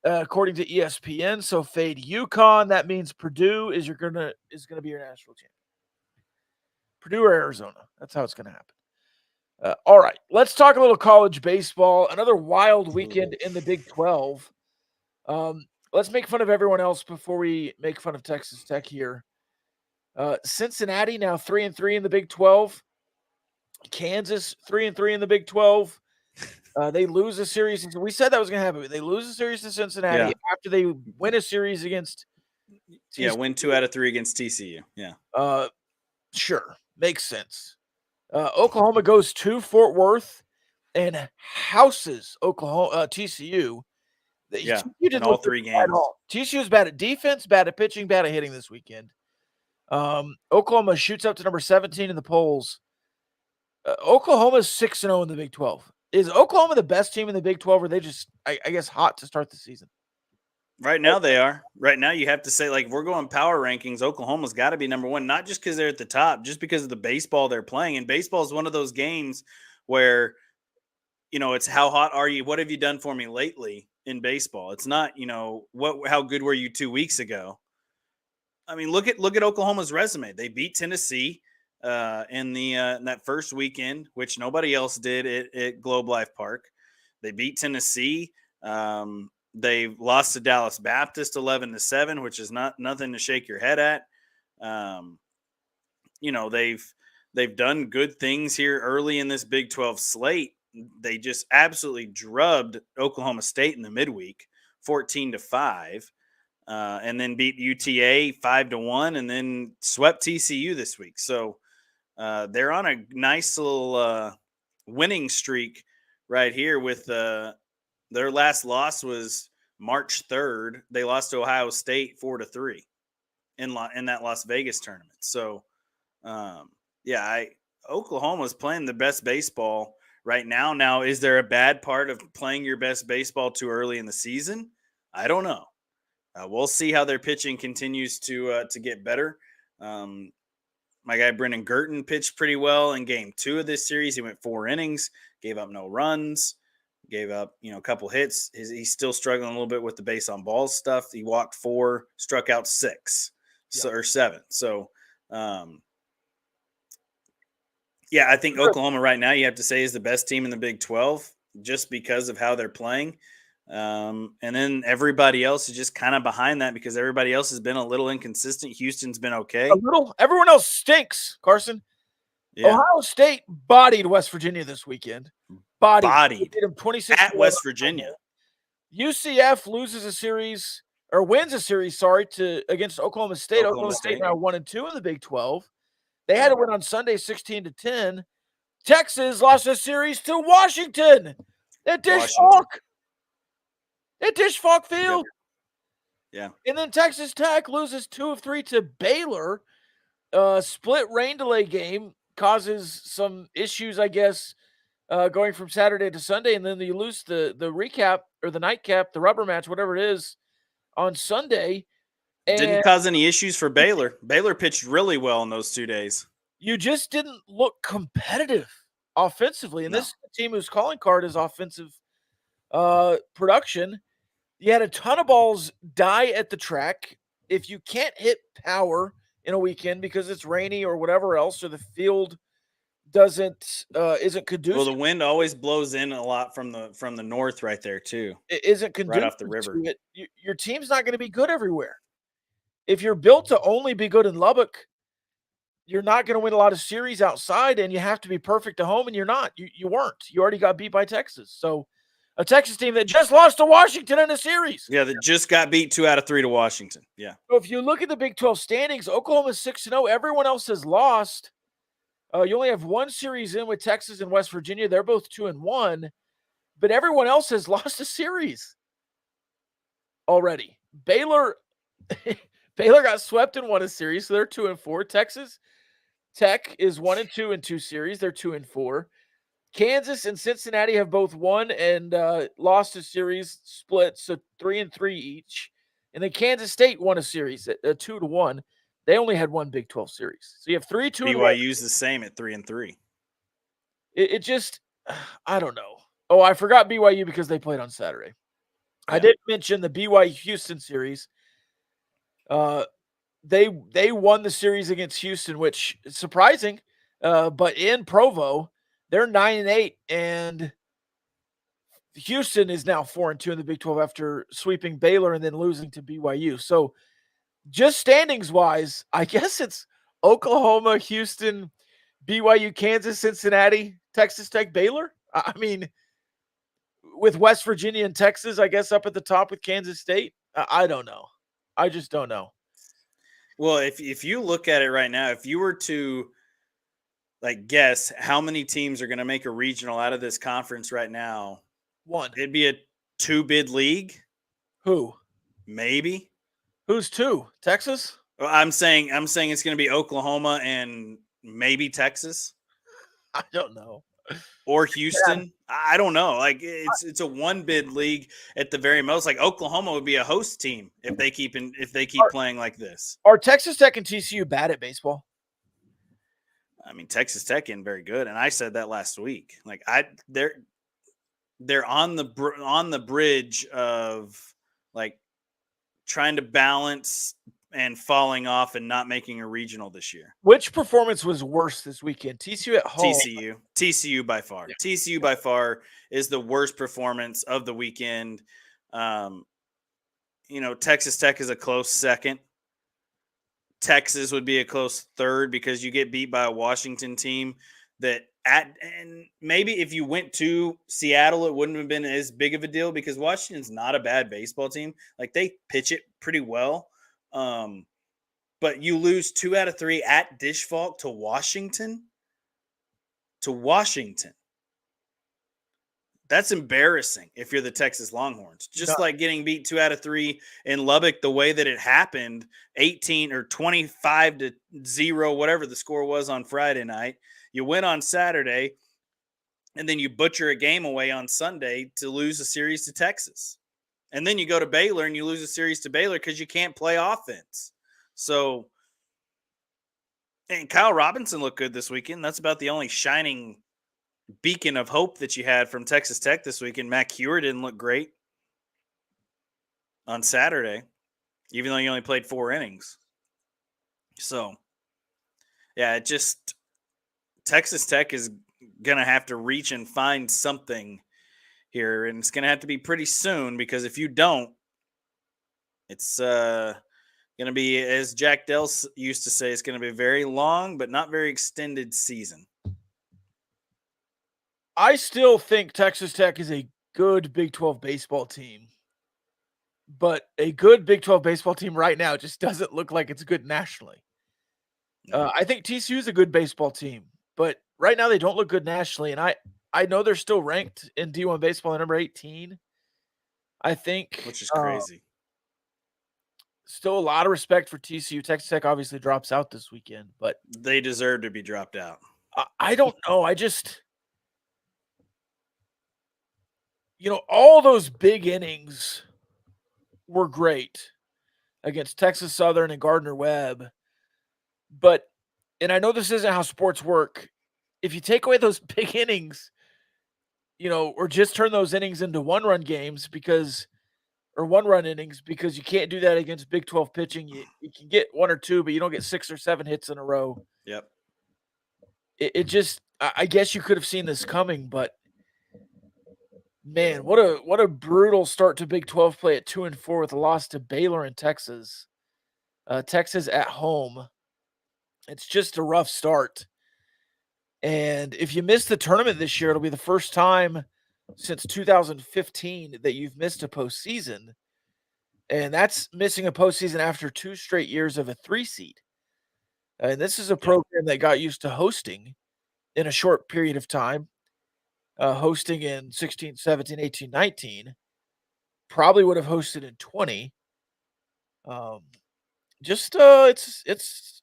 according to ESPN. So fade UConn. That means Purdue is going to be your national champion. Purdue or Arizona. That's how it's going to happen. All right, let's talk a little college baseball. Another wild weekend in the Big 12. Let's make fun of everyone else before we make fun of Texas Tech here. Cincinnati now 3-3 in the Big 12. Kansas 3-3 in the Big 12. They lose a series. We said that was going to happen. They lose a series to Cincinnati after they win a series against TCU. Yeah, win 2 out of 3 against TCU. Yeah. Sure. Makes sense. Oklahoma goes to Fort Worth and houses TCU. Yeah, TCU in didn't all look 3 good at games. all. TCU is bad at defense, bad at pitching, bad at hitting this weekend. Oklahoma shoots up to number 17 in the polls. Oklahoma's 6-0 in the Big 12. Is Oklahoma the best team in the Big 12, or are they just, I guess, hot to start the season? Right now they are. Right now you have to say, like, if we're going power rankings, Oklahoma's got to be number one, not just because they're at the top, just because of the baseball they're playing. And baseball is one of those games where, it's how hot are you? What have you done for me lately in baseball? It's not, how good were you 2 weeks ago? I mean, look at Oklahoma's resume. They beat Tennessee in that first weekend, which nobody else did at Globe Life Park. They beat Tennessee. They lost to Dallas Baptist 11-7, which is nothing to shake your head at. They've done good things here early in this Big 12 slate. They just absolutely drubbed Oklahoma State in the midweek, 14-5. And then beat UTA 5-1, and then swept TCU this week. So they're on a nice little winning streak right here. With their last loss was March 3rd. They lost to Ohio State 4-3 in that Las Vegas tournament. So Oklahoma's playing the best baseball right now. Now, is there a bad part of playing your best baseball too early in the season? I don't know. We'll see how their pitching continues to get better. My guy Brennan Gurton pitched pretty well in Game 2 of this series. He went 4 innings, gave up no runs, gave up a couple hits. He's still struggling a little bit with the base on balls stuff. He walked 4, struck out 6, or 7. So, I think Oklahoma right now, you have to say, is the best team in the Big 12 just because of how they're playing. And then everybody else is just kind of behind that because everybody else has been a little inconsistent. Houston's been okay. A little. Everyone else stinks, Carson. Yeah. Ohio State bodied West Virginia this weekend. Bodied. They them 26 at West Virginia. UCF loses a series or wins a series, against Oklahoma State. Oklahoma State now 1-2 in the Big 12. They had to win on Sunday 16-10. Texas lost a series to Washington at Dish Falk Field. Yeah. And then Texas Tech loses 2 of 3 to Baylor. Split rain delay game causes some issues, I guess, going from Saturday to Sunday. And then you lose the recap or the nightcap, the rubber match, whatever it is, on Sunday. And didn't cause any issues for Baylor. Baylor pitched really well in those 2 days. You just didn't look competitive offensively. And this team whose calling card is offensive production. You had a ton of balls die at the track. If you can't hit power in a weekend because it's rainy or whatever else, or the field isn't conducive. Well, the wind always blows in a lot from the north right there too. It isn't conducive right off the river. Your team's not going to be good everywhere. If you're built to only be good in Lubbock, you're not going to win a lot of series outside, and you have to be perfect at home, and you're not. You weren't. You already got beat by Texas. So a Texas team that just lost to Washington in a series. Yeah, that just got beat 2 out of 3 to Washington. Yeah. So if you look at the Big 12 standings, Oklahoma's 6-0. Everyone else has lost. You only have one series in with Texas and West Virginia. They're both 2-1. But everyone else has lost a series already. Baylor got swept and won a series, so they're 2-4. Texas Tech is 1-2 in 2 series. They're 2-4. Kansas and Cincinnati have both won and lost a series split, so 3-3 each. And then Kansas State won a series at 2-1. They only had one Big 12 series. So you have 3-2. BYU's the same at 3-3. It just, I don't know. Oh, I forgot BYU because they played on Saturday. Yeah. I did mention the BYU Houston series. They won the series against Houston, which is surprising. But in Provo, They're 9-8, and Houston is now 4-2 in the Big 12 after sweeping Baylor and then losing to BYU. So just standings wise, I guess it's Oklahoma, Houston, BYU, Kansas, Cincinnati, Texas Tech, Baylor. I mean, with West Virginia and Texas, I guess up at the top with Kansas State. I don't know. I just don't know. Well, if you look at it right now, if you were to guess how many teams are going to make a regional out of this conference right now, One. it'd be a 2-bid league. Who? Maybe. Who's 2? Texas? Well, I'm saying it's going to be Oklahoma and maybe Texas. I don't know. Or Houston. I don't know. It's a 1-bid league at the very most. Like Oklahoma would be a host team if they keep playing like this. Are Texas Tech and TCU bad at baseball? I mean, Texas Tech isn't very good, and I said that last week. They're on the bridge of trying to balance and falling off and not making a regional this year. Which performance was worse this weekend? TCU at home. TCU by far. Yeah. TCU by far is the worst performance of the weekend. Texas Tech is a close second. Texas would be a close third because you get beat by a Washington team and maybe if you went to Seattle, it wouldn't have been as big of a deal because Washington's not a bad baseball team. They pitch it pretty well. But you lose 2 out of 3 at Dish Falk to Washington. That's embarrassing if you're the Texas Longhorns. Just like getting beat 2 out of 3 in Lubbock, the way that it happened, 18 or 25-0, whatever the score was on Friday night. You win on Saturday, and then you butcher a game away on Sunday to lose a series to Texas. And then you go to Baylor and you lose a series to Baylor because you can't play offense. So, and Kyle Robinson looked good this weekend. That's about the only shining beacon of hope that you had from Texas Tech this weekend. Matt Hewer didn't look great on Saturday, even though he only played 4 innings. So, yeah, Texas Tech is going to have to reach and find something here, and it's going to have to be pretty soon because if you don't, it's going to be, as Jack Dell used to say, it's going to be a very long but not very extended season. I still think Texas Tech is a good Big 12 baseball team, but a good Big 12 baseball team right now just doesn't look like it's good nationally. No. I think TCU is a good baseball team, but right now they don't look good nationally, and I know they're still ranked in D1 baseball at number 18, I think. Which is crazy. Still a lot of respect for TCU. Texas Tech obviously drops out this weekend, but they deserve to be dropped out. I don't know. All those big innings were great against Texas Southern and Gardner-Webb. And I know this isn't how sports work. If you take away those big innings, or just turn those innings into one-run innings because you can't do that against Big 12 pitching. You can get 1 or 2, but you don't get 6 or 7 hits in a row. Yep. I guess you could have seen this coming, but man, what a brutal start to Big 12 play at 2-4 with a loss to Baylor and Texas. Texas at home. It's just a rough start. And if you miss the tournament this year, it'll be the first time since 2015 that you've missed a postseason. And that's missing a postseason after 2 straight years of a 3 seed. And this is a program that got used to hosting in a short period of time. Hosting in 16, 17, 18, 19. Probably would have hosted in 20. It's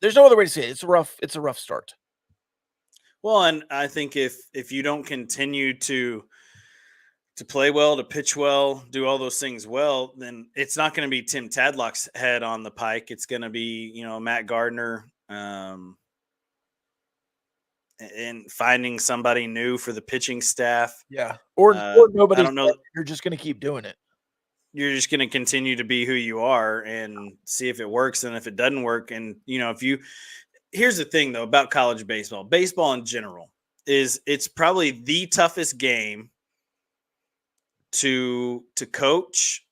there's no other way to say it. It's a rough start. Well, and I think if you don't continue to play well, to pitch well, do all those things well, then it's not going to be Tim Tadlock's head on the pike. It's going to be, Matt Gardner, and finding somebody new for the pitching staff. Yeah. Or nobody. I don't know. You're just going to keep doing it. You're just going to continue to be who you are and see if it works. And if it doesn't work, and if here's the thing though about college baseball. Baseball in general it's probably the toughest game to coach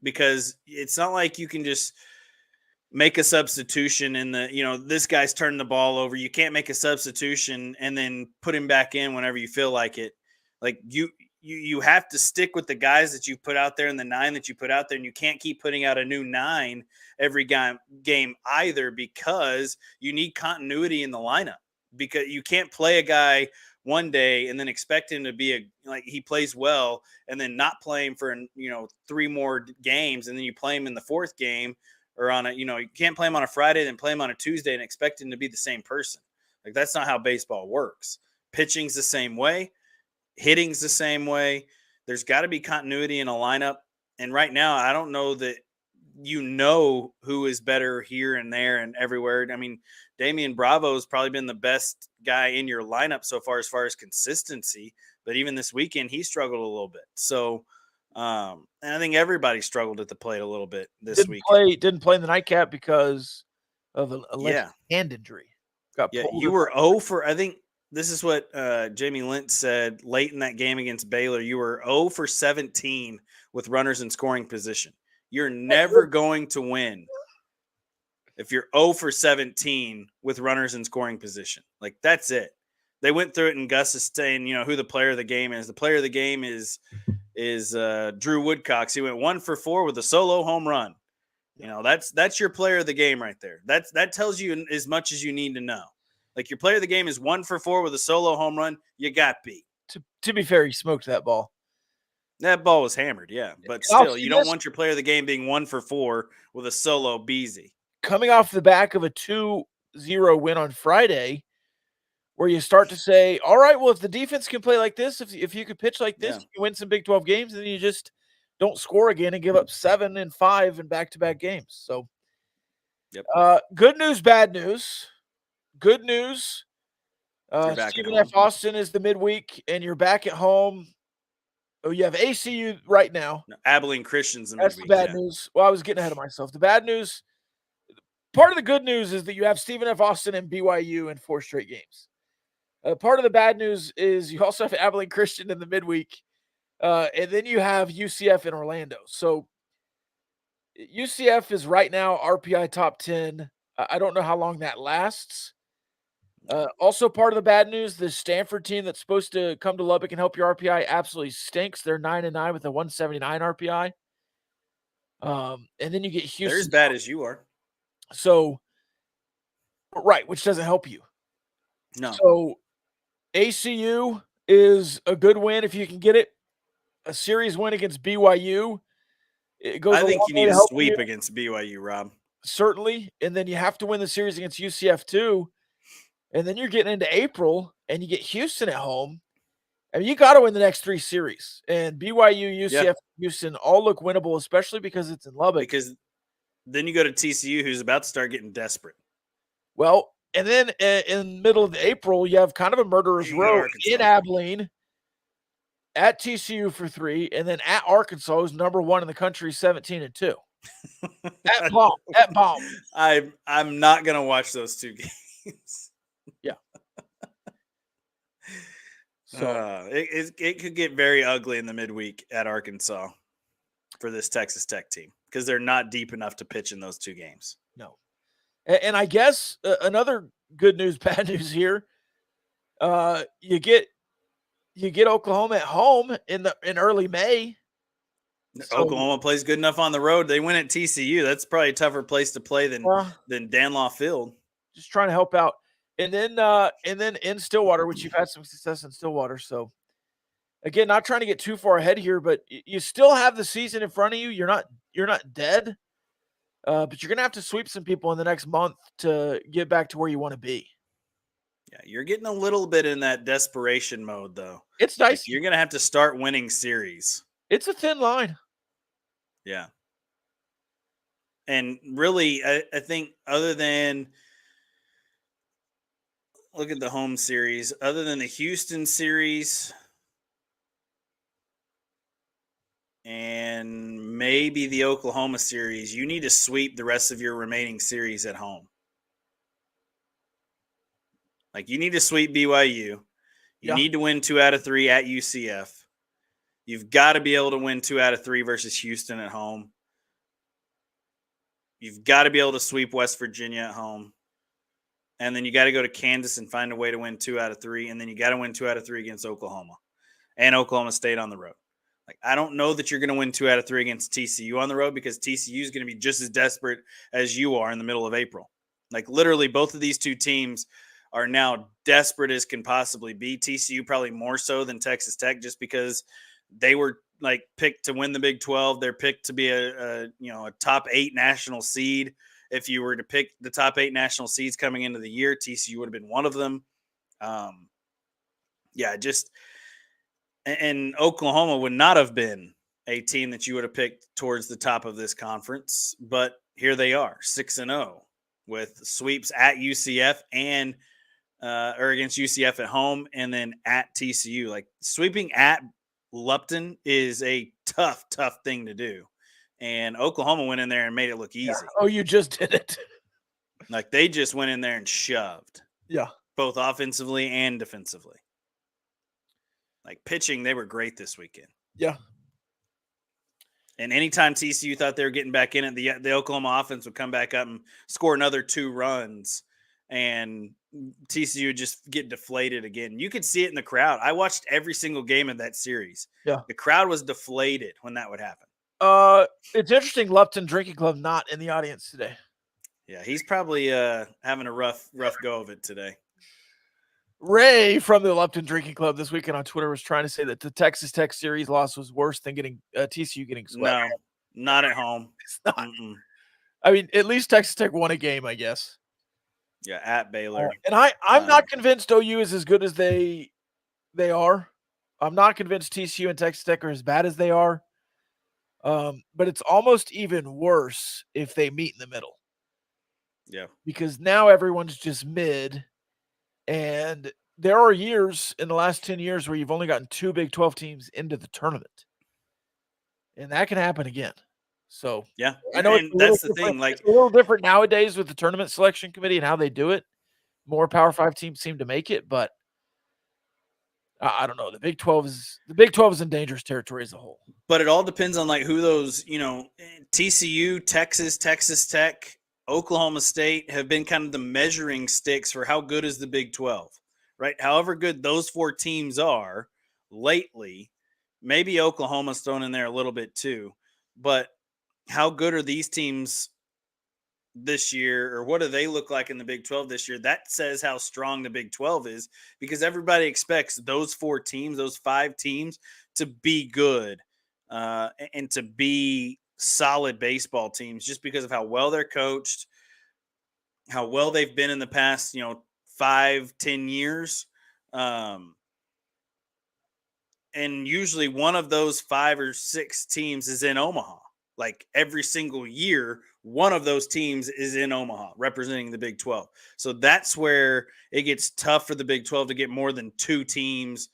because it's not like you can just make a substitution in this guy's turning the ball over. You can't make a substitution and then put him back in whenever you feel like it. Like you have to stick with the guys that you put out there and the 9 that you put out there, and you can't keep putting out a new 9 every game either, because you need continuity in the lineup. Because you can't play a guy one day and then expect him to be he plays well and then not play him for 3 more games, and then you play him in the 4th game, or you can't play him on a Friday then play him on a Tuesday and expect him to be the same person. Like, that's not how baseball works. Pitching's the same way. Hitting's the same way. There's got to be continuity in a lineup. And right now, I don't know that who is better here and there and everywhere. I mean, Damian Bravo has probably been the best guy in your lineup so far as consistency. But even this weekend, he struggled a little bit. So, and I think everybody struggled at the plate a little bit this weekend. Didn't play in the nightcap because of an alleged hand injury. You were 0 for, I think this is what Jamie Lynch said late in that game against Baylor. You were 0 for 17 with runners in scoring position. You're never going to win if you're 0 for 17 with runners in scoring position. Like, that's it. They went through it, and Gus is saying, who the player of the game is. The player of the game is Drew Woodcocks. He went 1 for 4 with a solo home run. That's your player of the game right there. That tells you as much as you need to know. Like, your player of the game is 1 for 4 with a solo home run. You got beat. To be fair, he smoked that ball. That ball was hammered, yeah. But still, you don't want your player of the game being 1 for 4 with a solo Beasy. Coming off the back of a 2-0 win on Friday, where you start to say, all right, well, if the defense can play like this, if you could pitch like this, you can win some Big 12 games, and then you just don't score again and give up 7 and 5 in back-to-back games. So, good news, bad news. Good news. Stephen F. Austin is the midweek, and you're back at home. Oh, you have ACU right now. No, Abilene Christian's the midweek. That's the bad news. Well, I was getting ahead of myself. The bad news, part of the good news is that you have Stephen F. Austin and BYU in 4 straight games. Part of the bad news is you also have Abilene Christian in the midweek, and then you have UCF in Orlando. So UCF is right now RPI top 10. I don't know how long that lasts. Also, part of the bad news, the Stanford team that's supposed to come to Lubbock and help your RPI absolutely stinks. They're 9-9 with a 179 RPI. And then you get Houston. They're as bad as you are. So, right, which doesn't help you. No. So, ACU is a good win if you can get it. A series win against BYU. I think you need a sweep against BYU, Rob. Certainly. And then you have to win the series against UCF too. And then you're getting into April, and you get Houston at home. I mean, you got to win the next 3 series. And BYU, UCF, Houston all look winnable, especially because it's in Lubbock. Because then you go to TCU, who's about to start getting desperate. Well, and then in the middle of April, you have kind of a murderer's row in Abilene, at TCU for 3, and then at Arkansas, who's number 1 in the country, 17-2. At Baum. I'm not going to watch those 2 games. Yeah. So it could get very ugly in the midweek at Arkansas for this Texas Tech team, because they're not deep enough to pitch in those 2 games. No. And I guess another good news, bad news here. You get Oklahoma at home in early May. So, Oklahoma plays good enough on the road. They win at TCU. That's probably a tougher place to play than Danlaw Field. Just trying to help out. And then in Stillwater, which you've had some success in Stillwater. So again, not trying to get too far ahead here, but you still have the season in front of you. You're not dead, but you're gonna have to sweep some people in the next month to get back to where you want to be. Yeah, you're getting a little bit in that desperation mode, though. It's nice. Like, you're gonna have to start winning series. It's a thin line. Yeah. And really, I think other than look at the home series, other than the Houston series and maybe the Oklahoma series, you need to sweep the rest of your remaining series at home. Like, you need to sweep BYU. You Yeah. need to win 2 out of 3 at UCF. You've got to be able to win 2 out of 3 versus Houston at home. You've got to be able to sweep West Virginia at home. And then you got to go to Kansas and find a way to win 2 out of 3. And then you got to win 2 out of 3 against Oklahoma and Oklahoma State on the road. Like, I don't know that you're going to win 2 out of 3 against TCU on the road, because TCU is going to be just as desperate as you are in the middle of April. Like, literally, both of these two teams are now desperate as can possibly be. TCU probably more so than Texas Tech, just because they were like picked to win the Big 12. They're picked to be a top 8 national seed. If you were to pick the top 8 national seeds coming into the year, TCU would have been one of them. And Oklahoma would not have been a team that you would have picked towards the top of this conference, but here they are, 6-0 with sweeps at UCF and or against UCF at home, and then at TCU. Like, sweeping at Lupton is a tough thing to do. And Oklahoma went in there and made it look easy. Yeah. Oh, you just did it. Like, they just went in there and shoved. Yeah. Both offensively and defensively. Like, pitching, they were great this weekend. Yeah. And anytime TCU thought they were getting back in it, the Oklahoma offense would come back up and score another 2 runs, and TCU would just get deflated again. You could see it in the crowd. I watched every single game of that series. Yeah. The crowd was deflated when that would happen. It's interesting, Lupton Drinking Club not in the audience today. Yeah, he's probably having a rough go of it today. Ray from the Lupton Drinking Club this weekend on Twitter was trying to say that the Texas Tech series loss was worse than getting TCU getting swept. No, not at home. It's not. I mean, at least Texas Tech won a game, I guess. Yeah, at Baylor. And I'm not convinced OU is as good as they are. I'm not convinced TCU and Texas Tech are as bad as they are. But it's almost even worse if they meet in the middle. Yeah. Because now everyone's just mid. And there are years in the last 10 years where you've only gotten 2 Big 12 teams into the tournament. And that can happen again. So, yeah, I know that's the thing. Like, it's a little different nowadays with the tournament selection committee and how they do it. More Power 5 teams seem to make it, but I don't know. The Big 12 is in dangerous territory as a whole. But it all depends on like who those, TCU, Texas Tech, Oklahoma State have been kind of the measuring sticks for how good is the Big 12, right? However good those 4 teams are lately, maybe Oklahoma's thrown in there a little bit too, but how good are these teams this year, or what do they look like in the Big 12 this year? That says how strong the Big 12 is, because everybody expects those 4 teams, those 5 teams to be good and to be solid baseball teams, just because of how well they're coached, how well they've been in the past, 5-10 years. And usually one of those 5 or 6 teams is in Omaha. Like, every single year, one of those teams is in Omaha representing the Big 12. So that's where it gets tough for the Big 12 to get more than 2 teams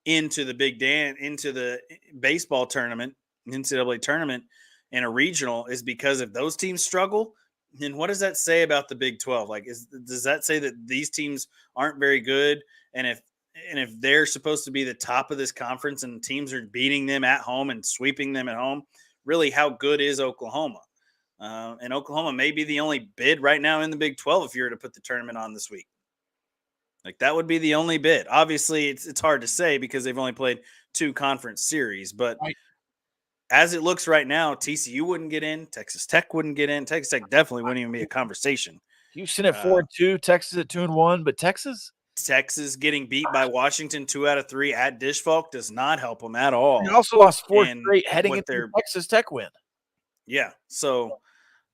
into the baseball tournament, NCAA tournament, in a regional, is because if those teams struggle, then what does that say about the Big 12? Like, does that say that these teams aren't very good? And if they're supposed to be the top of this conference and teams are beating them at home and sweeping them at home, really, how good is Oklahoma? And Oklahoma may be the only bid right now in the Big 12 if you were to put the tournament on this week. Like, that would be the only bid. Obviously, it's hard to say because they've only played 2 conference series, but right. As it looks right now, TCU wouldn't get in. Texas Tech wouldn't get in. Texas Tech definitely wouldn't even be a conversation. Houston at 4-2, Texas at 2-1, but Texas getting beat by Washington 2 out of 3 at Dish Falk does not help them at all. They also lost 4 straight heading into their Texas Tech win. Yeah, so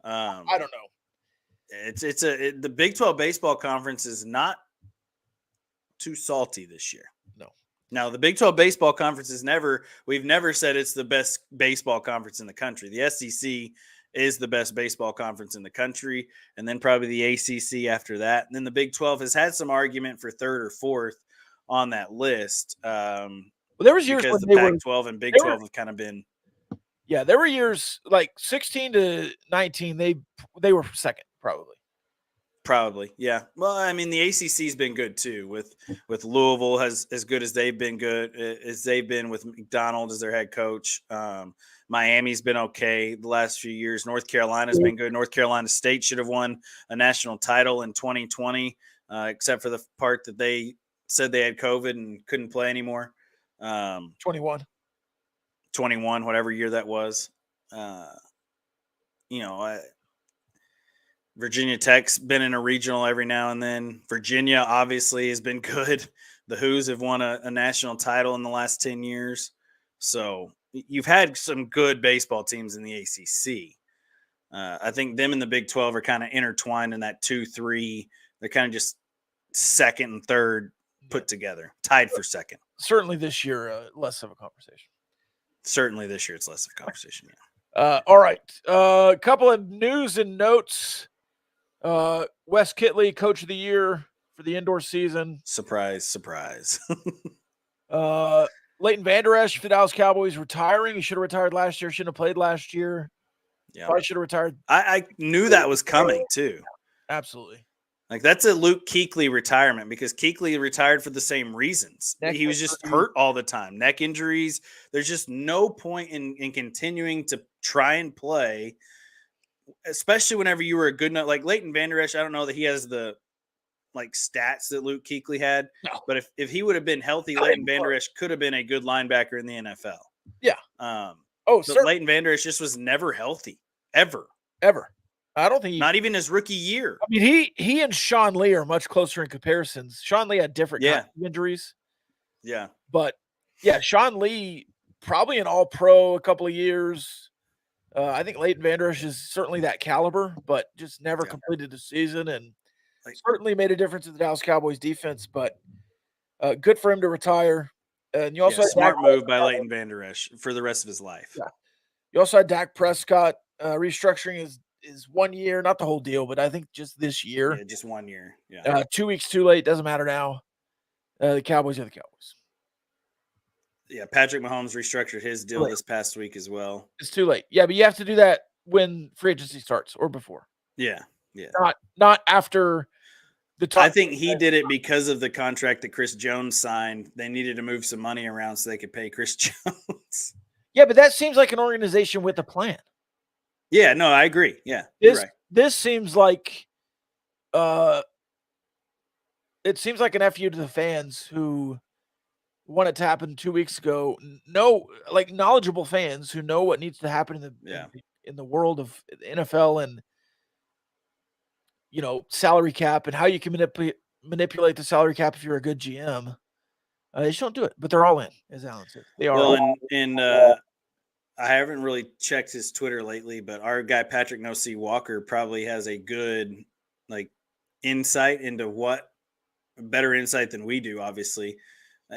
I don't know. The Big 12 baseball conference is not too salty this year. No. Now, the Big 12 baseball conference we've never said it's the best baseball conference in the country. The SEC is the best baseball conference in the country, and then probably the ACC after that. And then the Big 12 has had some argument for 3rd or 4th on that list. Well, there was years because when the Pac-12 and Big 12 have kind of been. Yeah, there were years like 16 to 19. They were second probably. Probably, yeah. Well, I mean, the ACC's been good too. With Louisville as good as they've been with McDonald as their head coach. Miami's been okay the last few years. North Carolina's been good. North Carolina State should have won a national title in 2020, except for the part that they said they had COVID and couldn't play anymore. 21, 21, whatever year that was. Virginia Tech's been in a regional every now and then. Virginia obviously has been good. The Hoos have won a national title in the last 10 years. So you've had some good baseball teams in the ACC. I think them and the Big 12 are kind of intertwined in that 2-3. They're kind of just second and third put together, tied for second. Certainly this year, less of a conversation. Certainly this year it's less of a conversation. Yeah. All right. A couple of news and notes. Wes Kitley, Coach of the Year for the indoor season. Surprise, surprise. Leighton Vander Esch for the Dallas Cowboys retiring. He should have retired last year. Shouldn't have played last year. Yeah, probably should have retired. I knew that was coming too. Absolutely. Like that's a Luke Kuechly retirement because Kuechly retired for the same reasons. He was just hurt all the time. Neck injuries. There's just no point in continuing to try and play, especially whenever you were a good enough. Like Leighton Vander Esch, I don't know that he has the stats that Luke Kuechly had. No. But if he would have been healthy, Leighton Vander Esch could have been a good linebacker in the NFL. Yeah. But Leighton Vander Esch just was never healthy. Ever. I don't think not even his rookie year. I mean, he and Sean Lee are much closer in comparisons. Sean Lee had different kinds of injuries. Yeah. But yeah, Sean Lee probably an all-pro a couple of years. I think Leighton Vander Esch is certainly that caliber, but just never completed the season and certainly made a difference in the Dallas Cowboys defense. But good for him to retire. And you also had smart move by Leighton Vander Esch for the rest of his life. Yeah. You also had Dak Prescott restructuring is 1 year, not the whole deal, but I think just this year. Yeah, just 1 year. Yeah. 2 weeks too late. Doesn't matter now. The Cowboys are the Cowboys. Yeah, Patrick Mahomes restructured his deal this past week as well. It's too late. Yeah, but you have to do that when free agency starts or before. Yeah. Not after the time. I think he did it because of the contract that Chris Jones signed. They needed to move some money around so they could pay Chris Jones. Yeah, but that seems like an organization with a plan. Yeah, no, I agree. Yeah, this seems like it seems like an FU to the fans who want it to happen 2 weeks ago. No, like knowledgeable fans who know what needs to happen in the world of the NFL and salary cap and how you can manipulate the salary cap if you're a good GM. They just don't do it, but they're all in, as Alan said. They are. Well, and I haven't really checked his Twitter lately, but our guy Patrick No-C Walker probably has a good insight into better insight than we do, obviously,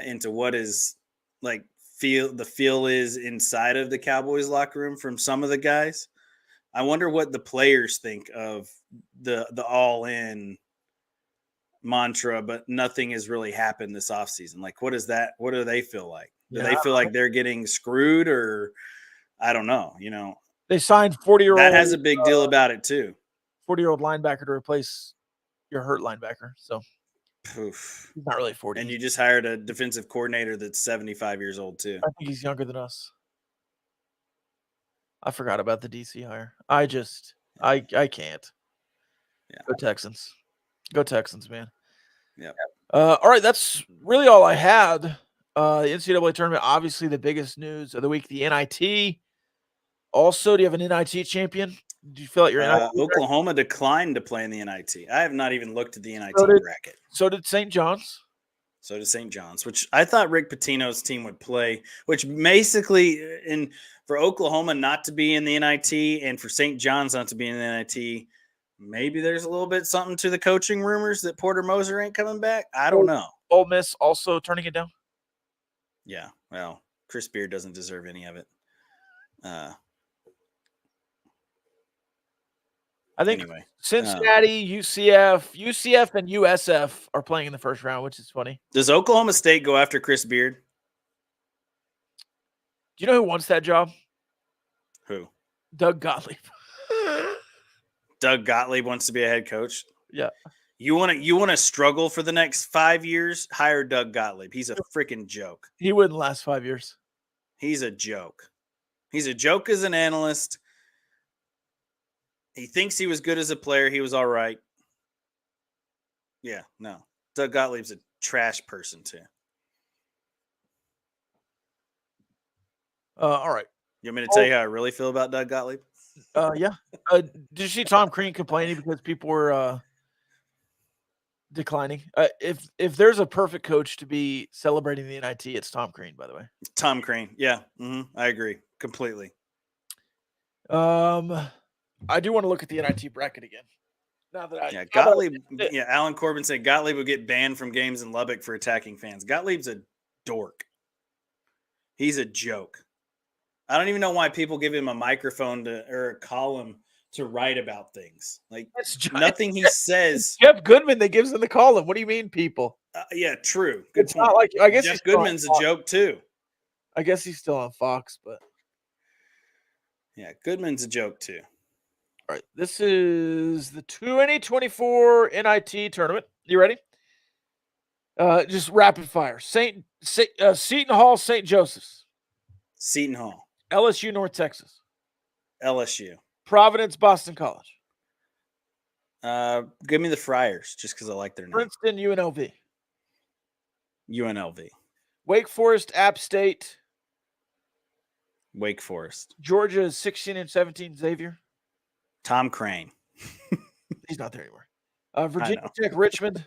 into what is the feel is inside of the Cowboys locker room from some of the guys. I wonder what the players think of the all in mantra, but nothing has really happened this offseason. Like, what do they feel like? Do they feel like they're getting screwed or I don't know, They signed 40-year-old. That has a big deal about it too. 40-year-old linebacker to replace your hurt linebacker. So Oof. He's not really 40. And you just hired a defensive coordinator that's 75 years old too. I think he's younger than us. I forgot about the DC hire. I can't. Yeah. Go Texans. Go Texans, man. Yeah. All right, that's really all I had. The NCAA tournament, obviously the biggest news of the week, the NIT. Also, do you have an NIT champion? Do you feel like you're NIT? Oklahoma declined to play in the NIT. I have not even looked at the NIT bracket. So did St. John's. Which I thought Rick Pitino's team would play, which basically for Oklahoma not to be in the NIT and for St. John's not to be in the NIT, maybe there's a little bit something to the coaching rumors that Porter Moser ain't coming back. I don't know. Ole Miss also turning it down? Yeah, well, Chris Beard doesn't deserve any of it. I think Cincinnati, UCF, and USF are playing in the first round, which is funny. Does Oklahoma State go after Chris Beard? Do you know who wants that job? Who? Doug Gottlieb. Doug Gottlieb wants to be a head coach. Yeah. You want to struggle for the next 5 years? Hire Doug Gottlieb. He's a freaking joke. He wouldn't last 5 years. He's a joke. He's a joke as an analyst. He thinks he was good as a player. He was all right. Yeah, no. Doug Gottlieb's a trash person too. All right. You want me to tell you how I really feel about Doug Gottlieb? Yeah. Did you see Tom Crean complaining because people were declining? If there's a perfect coach to be celebrating the NIT, it's Tom Crean, by the way. Tom Crean. Yeah, I agree completely. I do want to look at the NIT bracket again. Now that Gottlieb. Alan Corbin said Gottlieb would get banned from games in Lubbock for attacking fans. Gottlieb's a dork. He's a joke. I don't even know why people give him a microphone or a column to write about things. Like nothing he says. Jeff Goodman that gives him the column. What do you mean, people? Yeah, true. Good it's point. Not like I guess Jeff Goodman's a joke too. I guess he's still on Fox, but yeah, Goodman's a joke too. All right, this is the 2024 NIT tournament. You ready? Just rapid fire. Seton Hall, St. Joseph's. Seton Hall. LSU, North Texas. LSU. Providence, Boston College. Give me the Friars, just because I like their name. Princeton, UNLV. UNLV. Wake Forest, App State. Wake Forest. Georgia, 16 and 17, Xavier. Tom Crane. He's not there anymore. Virginia Tech, Richmond.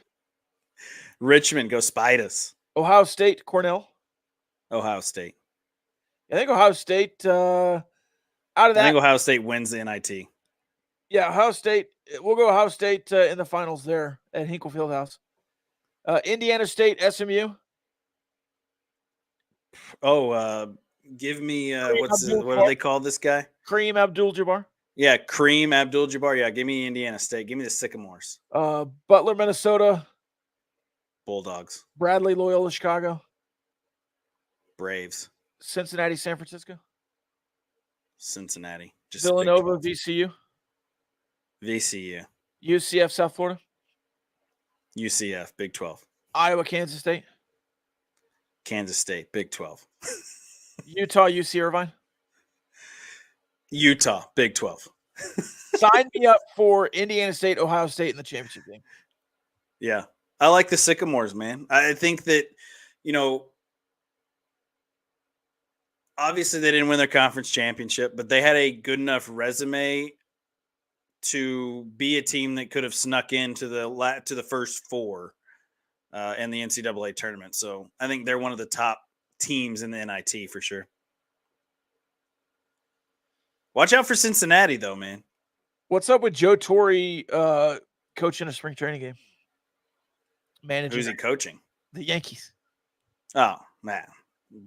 Richmond, go Spiders. Ohio State, Cornell. Ohio State. I think Ohio State, out of that. I think Ohio State wins the NIT. Yeah, Ohio State. We'll go Ohio State in the finals there at Hinkle Fieldhouse. Indiana State, SMU. Oh, give me what do they call this guy? Kareem Abdul-Jabbar. Yeah, Kareem Abdul-Jabbar. Yeah, give me Indiana State. Give me the Sycamores. Butler, Minnesota. Bulldogs. Bradley, Loyola, Chicago. Braves. Cincinnati, San Francisco. Cincinnati. Just Villanova, VCU. VCU. UCF, South Florida. UCF, Big 12. Iowa, Kansas State. Kansas State, Big 12. Utah, UC Irvine. Utah, Big 12. Sign me up for Indiana State, Ohio State in the championship game. Yeah. I like the Sycamores, man. I think that, obviously they didn't win their conference championship, but they had a good enough resume to be a team that could have snuck into the first four in the NCAA tournament. So I think they're one of the top teams in the NIT for sure. Watch out for Cincinnati, though, man. What's up with Joe Torre coaching a spring training game? Who's he coaching? The Yankees. Oh, man.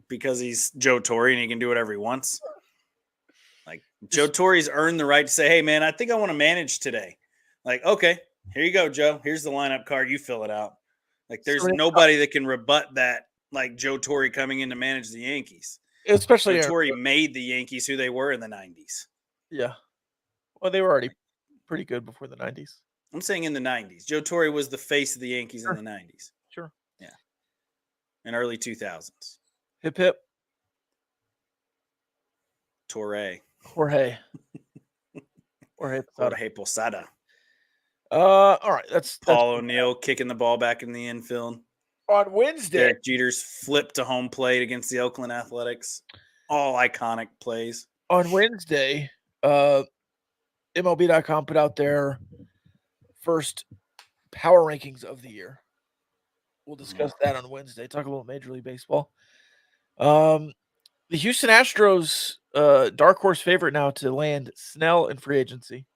Because he's Joe Torre and he can do whatever he wants. Like, Joe Torre's earned the right to say, hey, man, I think I want to manage today. Like, okay, here you go, Joe. Here's the lineup card. You fill it out. Like, there's nobody that can rebut that, like Joe Torre coming in to manage the Yankees. Especially Joe Torre made the Yankees who they were in the 90s. Yeah. Well, they were already pretty good before the 90s. I'm saying in the 90s. Joe Torre was the face of the Yankees in the 90s. Sure. Yeah. In early 2000s. Hip, hip. Torre. Jorge Posada. All right. That's Paul O'Neill kicking the ball back in the infield. On Wednesday. Derek Jeter's flip to home plate against the Oakland Athletics. All iconic plays. On Wednesday, MLB.com put out their first power rankings of the year. We'll discuss that on Wednesday. Talk a little Major League Baseball. The Houston Astros, dark horse favorite now to land Snell in free agency.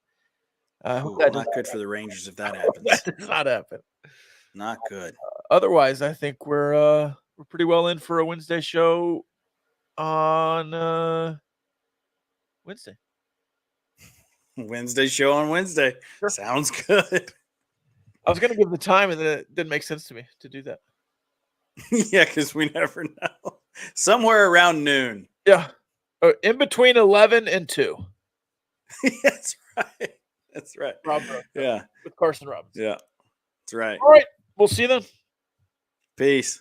Not good for the Rangers if that happens. That does not happen. Not good. Otherwise, I think we're pretty well in for a Wednesday show on Wednesday. Wednesday show on Wednesday. Sure. Sounds good. I was going to give the time, and then it didn't make sense to me to do that. Yeah, because we never know. Somewhere around noon. Yeah. In between 11 and 2. That's right. That's right. Rob Rose Yeah. with Carson Robinson. Yeah. That's right. All right. We'll see you then. Peace.